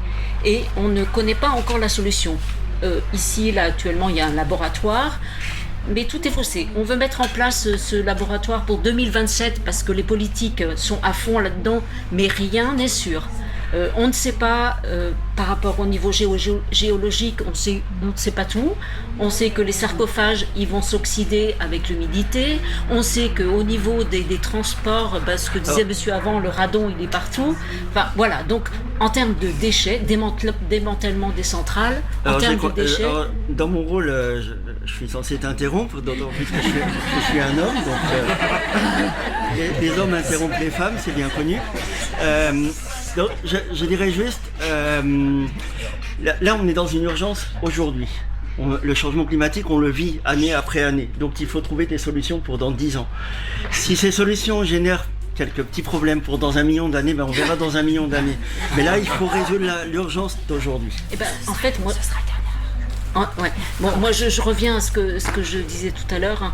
et on ne connaît pas encore la solution. Ici, là, actuellement, il y a un laboratoire. Mais tout est faussé. On veut mettre en place ce laboratoire pour 2027 parce que les politiques sont à fond là-dedans, mais rien n'est sûr. On ne sait pas, par rapport au niveau géologique, on ne sait pas tout. On sait que les sarcophages, ils vont s'oxyder avec l'humidité. On sait qu'au niveau des transports, ce que disait monsieur avant, le radon, il est partout. Enfin, voilà, donc en termes de déchets, démantèlement des centrales, en termes de déchets... dans mon rôle, je suis censé t'interrompre, puisque je suis un homme, donc les hommes interrompent les femmes, c'est bien connu. Donc, je dirais juste, là on est dans une urgence aujourd'hui. Le changement climatique, on le vit année après année. Donc il faut trouver des solutions pour dans 10 ans. Si ces solutions génèrent quelques petits problèmes pour dans 1 million d'années, on verra dans 1 million d'années. Mais là, il faut résoudre l'urgence d'aujourd'hui. En fait, moi... Ouais. Bon, moi je reviens à ce que je disais tout à l'heure.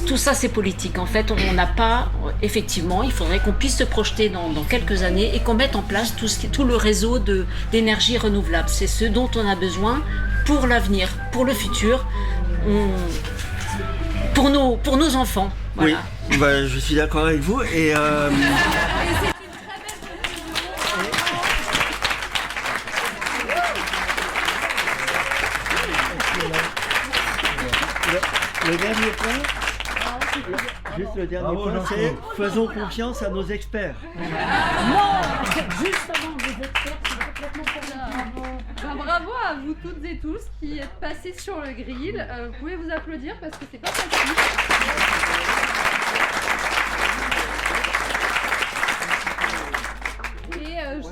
Tout ça c'est politique. En fait, on n'a pas, effectivement, il faudrait qu'on puisse se projeter dans quelques années et qu'on mette en place tout le réseau d'énergie renouvelable. C'est ce dont on a besoin pour l'avenir, pour le futur, pour nos enfants. Voilà. Oui, je suis d'accord avec vous. Et le dernier point, juste le dernier point, c'est faisons confiance à nos experts. Non, justement, vos experts sont complètement formidable. Bravo à vous toutes et tous qui êtes passés sur le grill. Vous pouvez vous applaudir parce que c'est pas facile.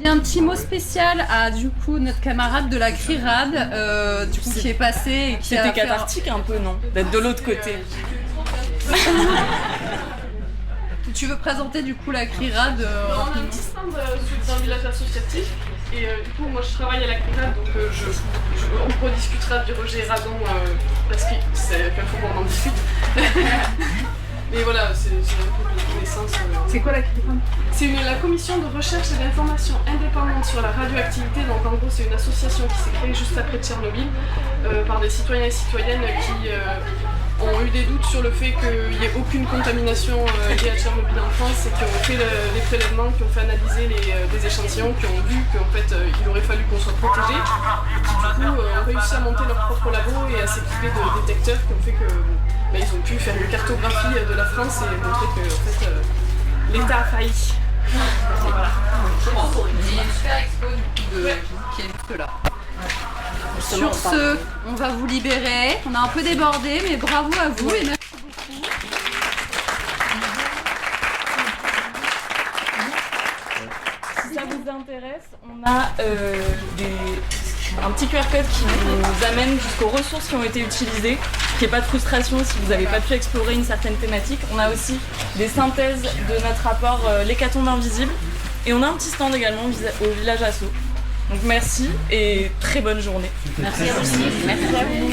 J'ai un petit mot spécial à du coup notre camarade de la CRIRAD qui est passé et qui C'était cathartique un peu, non? D'être de l'autre côté. Tu veux présenter du coup la CRIRAD On a un petit stand dans un village associatif et du coup moi je travaille à la CRIRAD donc on rediscutera du rejet radon parce que c'est qu'il faut qu'on en discute. Mais voilà, c'est un peu de connaissance. C'est quoi la CRIRAD? C'est la commission de recherche et d'information indépendante sur la radioactivité. Donc en gros, c'est une association qui s'est créée juste après Tchernobyl par des citoyens et citoyennes qui ont eu des doutes sur le fait qu'il n'y ait aucune contamination liée à Tchernobyl en France et qui ont fait les prélèvements, qui ont fait analyser des échantillons, qui ont vu qu'en fait il aurait fallu qu'on soit protégé, et qui du coup ont réussi à monter leur propre labo et à s'équiper de détecteurs qui ont fait que ils ont pu faire une cartographie de la France et montrer que en fait, l'État a failli. Voilà. Il y a une super expo qui est juste là. Sur ce, on va vous libérer. On a un peu débordé, mais bravo à vous et merci beaucoup. Si ça vous intéresse, on a un petit QR code qui nous amène jusqu'aux ressources qui ont été utilisées. Qu'il n'y ait pas de frustration si vous n'avez pas pu explorer une certaine thématique. On a aussi des synthèses de notre rapport L'hécatombe invisible. Et on a un petit stand également au village Asso. Donc merci et très bonne journée. Merci à vous aussi. Merci à vous.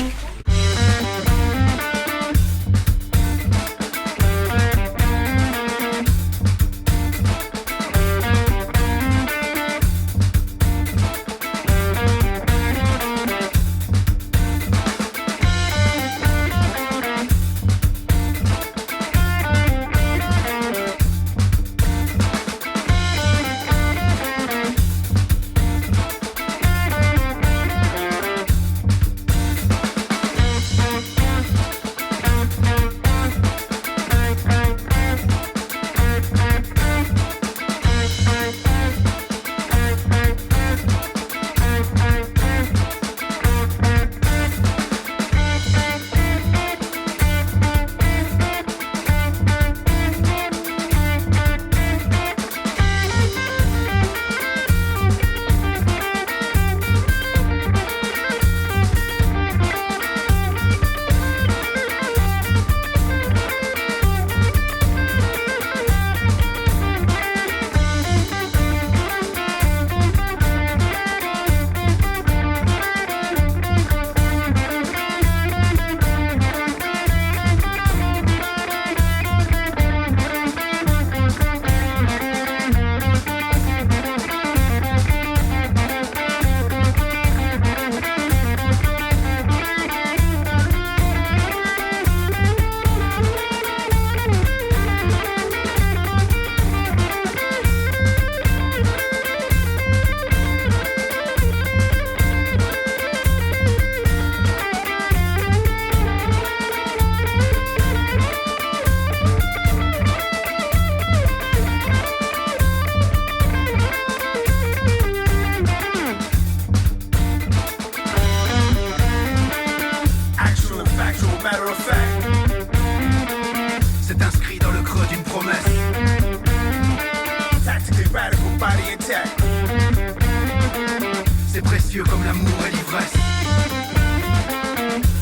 précieux comme l'amour et l'ivresse.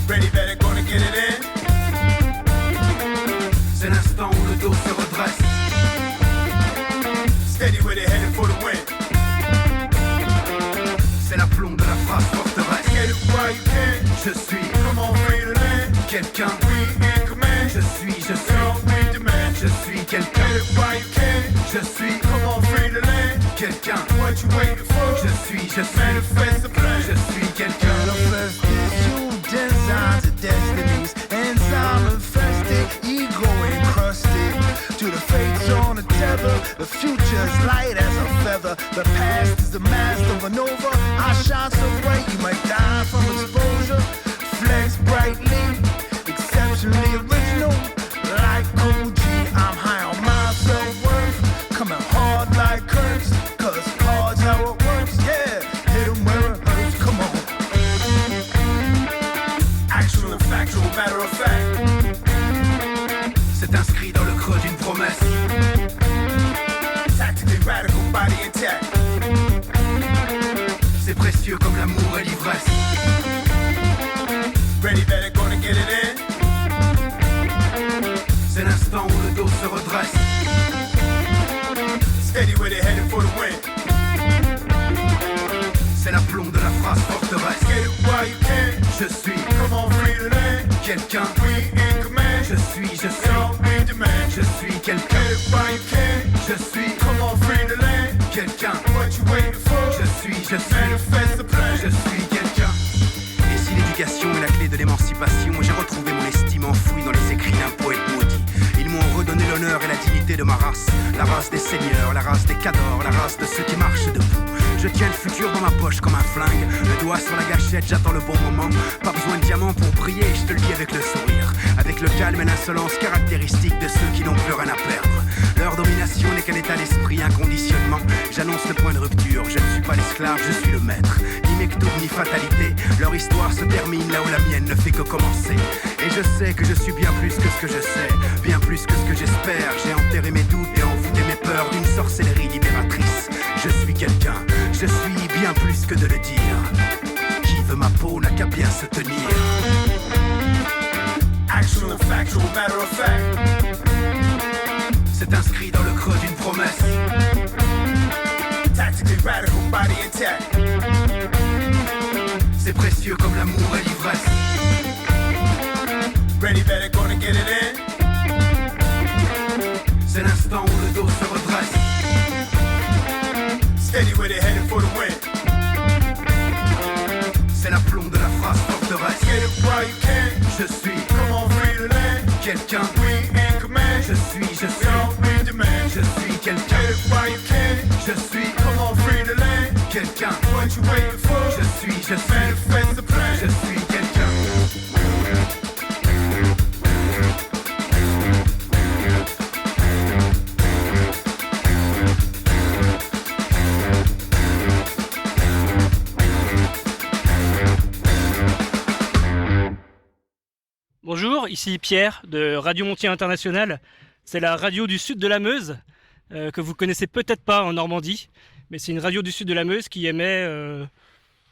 Ready, better, gonna get it in. C'est l'instant où le dos se redresse. Steady with it, headed for the win. C'est l'aplomb de la phrase forteresse. Get it while you can. Je suis, come on, free the land. Quelqu'un, we in command. Je suis, we demand. Je suis quelqu'un. Get it while you can. Je suis, come on, free the land. Quelqu'un, what you waiting for? Je suis, manifest the plan. Je suis quelqu'un. Manifest issue, designs of destinies. Enzyme infested, ego encrusted. To the fates on a tether, the future's light as a feather. The past is the master of an over. I shine so bright you might die from exposure. Flex brightly, exceptionally original. Like OG, I'm high on my self-worth. Coming hard like curves, cause hard's how it works. Yeah, hit 'em where it hurts, come on. Actual and factual, matter of fact. C'est inscrit dans le creux d'une promesse. Tactically radical, body intact. C'est précieux comme l'amour et l'ivresse. Ready, better, gonna get it in. C'est l'instant où le dos se redresse. Steady with it, headed for the win. C'est l'aplomb de la phrase forteresse. Get it while you can. Je suis, come on, free the land. Quelqu'un, we in command. Je suis, we demand. Je suis quelqu'un. Get it while you can. Je suis, come on, free the land. Quelqu'un, what you waiting for? Je suis, manifest the plan. Je suis quelqu'un. Et si l'éducation est la clé de l'émancipation, j'ai retrouvé mon estime enfouie dans les écrits d'un poète maudit. Ils m'ont redonné l'honneur et la dignité de ma race. La race des seigneurs, la race des cadors, la race de ceux qui marchent debout. Je tiens le futur dans ma poche comme un flingue. Le doigt sur la gâchette, j'attends le bon moment. Pas besoin de diamants pour briller, je te le dis avec le sourire. Avec le calme et l'insolence caractéristique de ceux qui n'ont plus rien à perdre. Leur domination n'est qu'un état d'esprit, un conditionnement. J'annonce le point de rupture, je ne suis pas l'esclave, je suis le maître. Ni mektoub ni fatalité, leur histoire se termine là où la mienne ne fait que commencer. Et je sais que je suis bien plus que ce que je sais, bien plus que ce que j'espère. J'ai enterré mes doutes et envoûté mes peurs d'une sorcellerie libératrice. Je suis quelqu'un, je suis bien plus que de le dire. Qui veut ma peau n'a qu'à bien se tenir. Actual and factual, matter of fact. C'est inscrit dans le creux d'une promesse. Tactically radical, body intact. C'est précieux comme l'amour et l'ivresse. Ready, better, gonna get it in. C'est l'instant où le dos se redresse. Steady with it, headed for the win. C'est l'aplomb de la phrase forteresse. Get it while you can. Je suis, come on, free the land. Quelqu'un, we in command. Je suis, we demand. Je suis quelqu'un. Get it while you can. Je suis, come on, free the land. Quelqu'un, what you waiting for? Je suis, manifest the plan. Je suis quelqu'un. Bonjour, ici Pierre de Radio Montier International. C'est la radio du sud de la Meuse, que vous connaissez peut-être pas en Normandie, mais c'est une radio du sud de la Meuse qui émet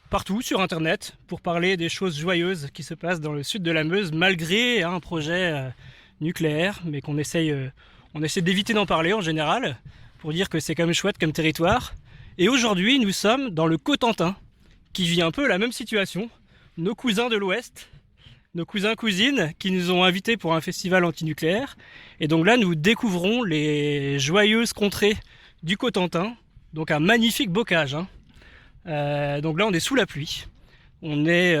partout sur Internet pour parler des choses joyeuses qui se passent dans le sud de la Meuse, malgré un projet nucléaire, mais qu'on essaye d'éviter d'en parler en général, pour dire que c'est quand même chouette comme territoire. Et aujourd'hui, nous sommes dans le Cotentin, qui vit un peu la même situation. Nos cousins de l'Ouest, nos cousins-cousines qui nous ont invités pour un festival antinucléaire. Et donc là, nous découvrons les joyeuses contrées du Cotentin. Donc un magnifique bocage. Donc là, on est sous la pluie. On est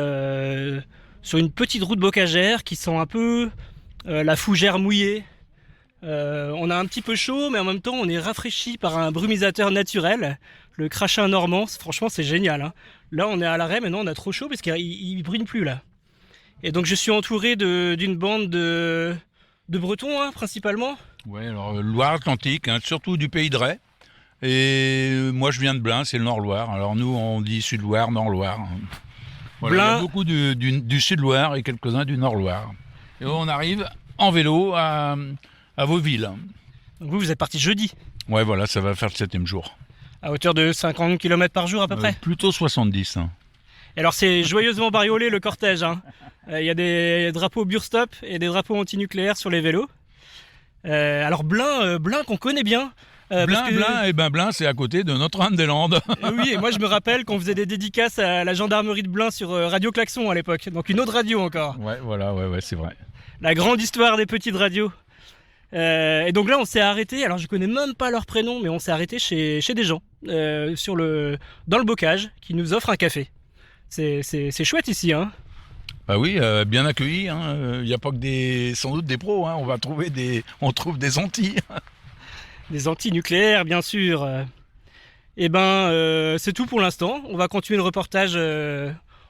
sur une petite route bocagère qui sent un peu la fougère mouillée. On a un petit peu chaud, mais en même temps, on est rafraîchi par un brumisateur naturel, le crachin normand. Franchement, c'est génial. Là, on est à l'arrêt. Maintenant, on a trop chaud parce qu'il ne brune plus là. Et donc je suis entouré d'une bande de Bretons principalement. Oui, alors Loire-Atlantique, surtout du Pays de Ré. Et moi je viens de Blain, c'est le Nord-Loire. Alors nous on dit Sud-Loire, Nord-Loire. Voilà, il y a beaucoup du Sud-Loire et quelques-uns du Nord-Loire. Et on arrive en vélo à Vauville. Donc vous êtes parti jeudi. Ouais voilà, ça va faire le 7e jour. À hauteur de 50 km par jour à peu près. Plutôt 70. Et alors c'est joyeusement bariolé le cortège. Il y a des drapeaux Burstop et des drapeaux antinucléaires sur les vélos. Alors Blain qu'on connaît bien. Blain, c'est à côté de Notre-Dame-des-Landes. Oui, et moi je me rappelle qu'on faisait des dédicaces à la gendarmerie de Blain sur Radio Klaxon à l'époque. Donc une autre radio encore. Ouais, voilà, ouais, c'est vrai. La grande histoire des petites radios. Et donc là on s'est arrêté, alors je connais même pas leur prénom, mais on s'est arrêté chez des gens dans le bocage qui nous offrent un café. C'est chouette ici, hein. Bah oui, bien accueilli. Il n'y a pas que sans doute des pros. On trouve des antis. Des anti-nucléaires, bien sûr. Et c'est tout pour l'instant. On va continuer le reportage.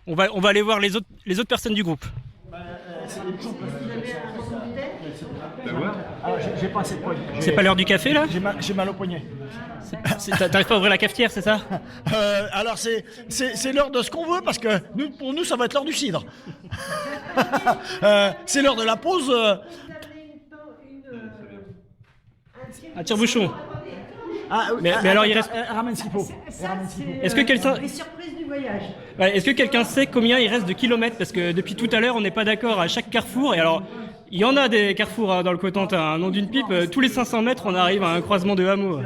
On va aller voir les autres personnes du groupe. J'ai pas assez de poignet. C'est pas l'heure du café là ? J'ai mal au poignet. T'arrives pas à ouvrir la cafetière, c'est ça ? Alors c'est l'heure de ce qu'on veut parce que pour nous ça va être l'heure du cidre. C'est l'heure de la pause. Un tire-bouchon. Mais alors il reste. Ramène ce qu'il faut. Est-ce que quelqu'un. Les surprises du voyage. Ouais, est-ce que quelqu'un sait combien il reste de kilomètres ? Parce que depuis tout à l'heure on n'est pas d'accord à chaque carrefour. Et alors il y en a des carrefours dans le Cotentin. Un nom d'une pipe, tous les 500 mètres on arrive à un croisement de hameaux.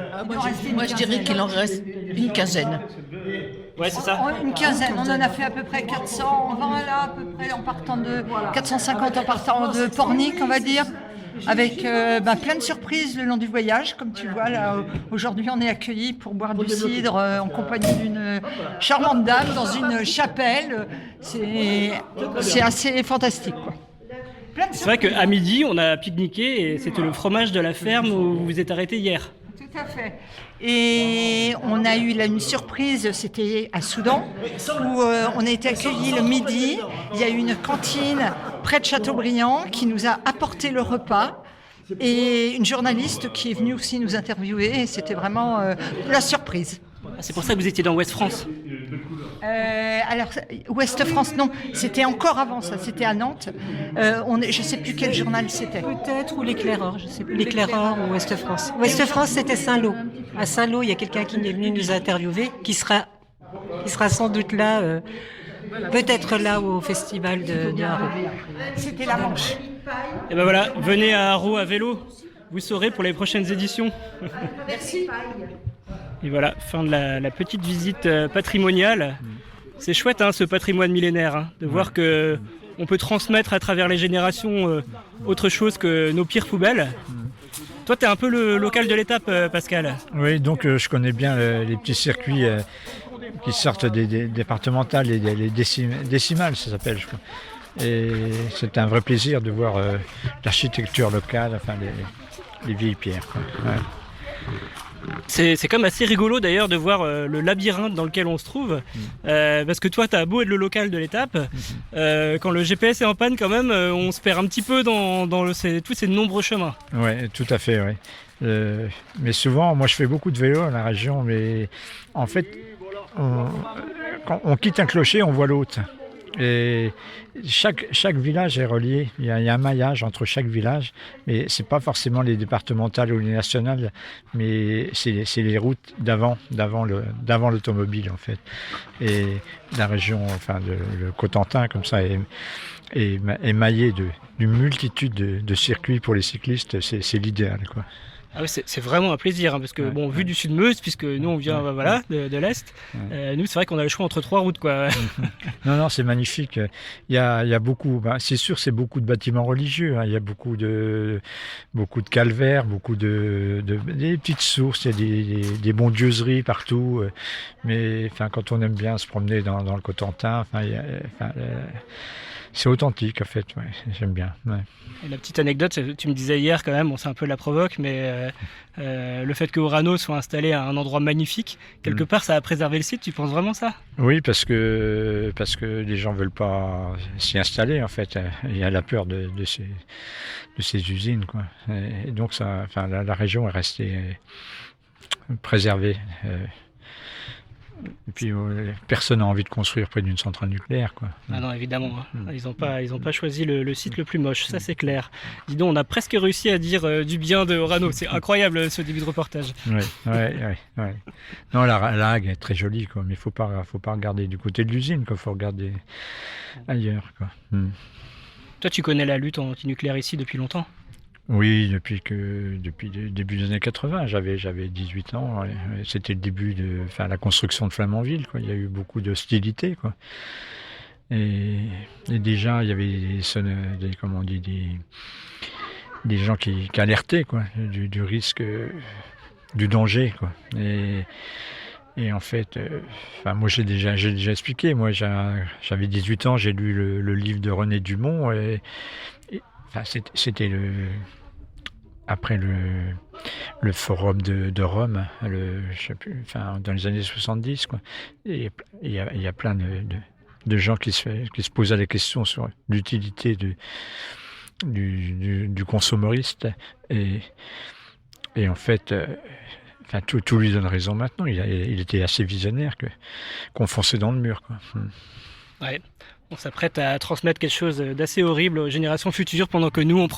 Moi je dirais qu'il en reste une quinzaine. Ouais, c'est ça. Une quinzaine, on en a fait à peu près 420 là, à peu près en partant de 450 en partant de Pornic, on va dire. Avec plein de surprises le long du voyage, comme tu vois là. Aujourd'hui, on est accueillis pour boire du cidre en compagnie d'une charmante dame dans une chapelle. C'est assez fantastique, quoi. C'est vrai qu'à midi, on a pique-niqué et c'était le fromage de la ferme où vous vous êtes arrêté hier. Tout à fait. Et on a eu une surprise, c'était à Soudan, où on a été accueillis le midi. Il y a eu une cantine près de Châteaubriand qui nous a apporté le repas. Et une journaliste qui est venue aussi nous interviewer. Et c'était vraiment la surprise. C'est pour ça que vous étiez dans Ouest France. Alors, Ouest France, non, c'était encore avant ça, c'était à Nantes. Je ne sais plus quel journal c'était. Peut-être, ou l'Éclaireur, je sais plus. L'Éclaireur ou Ouest France. Ouest France, c'était Saint-Lô. À Saint-Lô, il y a quelqu'un qui est venu nous interviewer, qui sera sans doute là, peut-être là au festival de Haro. C'était la Manche. Et ben voilà, venez à Haro à vélo, vous saurez pour les prochaines éditions. Merci. Et voilà, fin de la petite visite patrimoniale. C'est chouette ce patrimoine millénaire, de voir que on peut transmettre à travers les générations autre chose que nos pires poubelles. Toi, tu es un peu le local de l'étape, Pascal. Oui, donc je connais bien les petits circuits qui sortent des départementales et les décimales, ça s'appelle, je crois. Et c'est un vrai plaisir de voir l'architecture locale, enfin les vieilles pierres, quoi. Ouais. C'est quand même assez rigolo d'ailleurs de voir le labyrinthe dans lequel on se trouve, parce que toi t'as beau être le local de l'étape, quand le GPS est en panne quand même, on se perd un petit peu dans tous ces nombreux chemins. Oui, tout à fait, oui. Mais souvent, moi je fais beaucoup de vélo dans la région, mais en fait, quand on quitte un clocher, on voit l'autre. Et chaque village est relié, il y a un maillage entre chaque village, mais c'est pas forcément les départementales ou les nationales, mais c'est les routes d'avant l'automobile en fait. Et la région, enfin le Cotentin comme ça est maillé d'une multitude de circuits pour les cyclistes, c'est l'idéal, quoi. Ah oui, c'est vraiment un plaisir, parce que vu du Sud-Meuse, puisque nous on vient de l'Est, nous c'est vrai qu'on a le choix entre 3 routes, quoi. Non, c'est magnifique. Il y a beaucoup, c'est sûr, c'est beaucoup de bâtiments religieux, il y a beaucoup de calvaires, beaucoup des petites sources, il y a des bondieuseries partout, mais quand on aime bien se promener dans le Cotentin, c'est authentique en fait, j'aime bien. Ouais. Et la petite anecdote, tu me disais hier quand même, c'est un peu la provoque, mais le fait que Orano soit installé à un endroit magnifique, quelque part ça a préservé le site, tu penses vraiment ça ? Oui, parce que les gens ne veulent pas s'y installer en fait, il y a la peur de ces usines, quoi. Et donc la région est restée préservée. Et puis personne n'a envie de construire près d'une centrale nucléaire, quoi. Ah non, évidemment. Ils n'ont pas choisi le site le plus moche, ça c'est clair. Dis donc, on a presque réussi à dire du bien de Orano. C'est incroyable ce début de reportage. Ouais. Non, la hague est très jolie, quoi, mais faut pas regarder du côté de l'usine, quoi. Faut regarder ailleurs, quoi. Toi, tu connais la lutte antinucléaire ici depuis longtemps? Oui, depuis le début des années 80, j'avais 18 ans. C'était le début de la construction de Flamanville, quoi. Il y a eu beaucoup d'hostilité, quoi. Et déjà, il y avait des gens qui alertaient, quoi, du risque, du danger, quoi. Et en fait, moi j'ai déjà expliqué. Moi, j'avais 18 ans, j'ai lu le livre de René Dumont c'était après le forum de Rome, je sais plus, dans les années 70, quoi. Et il y a plein de gens qui se posaient la question sur l'utilité du consommeriste. Et en fait, tout lui donne raison maintenant. Il était assez visionnaire qu'on fonçait dans le mur, quoi. Ouais. On s'apprête à transmettre quelque chose d'assez horrible aux générations futures pendant que nous, on profite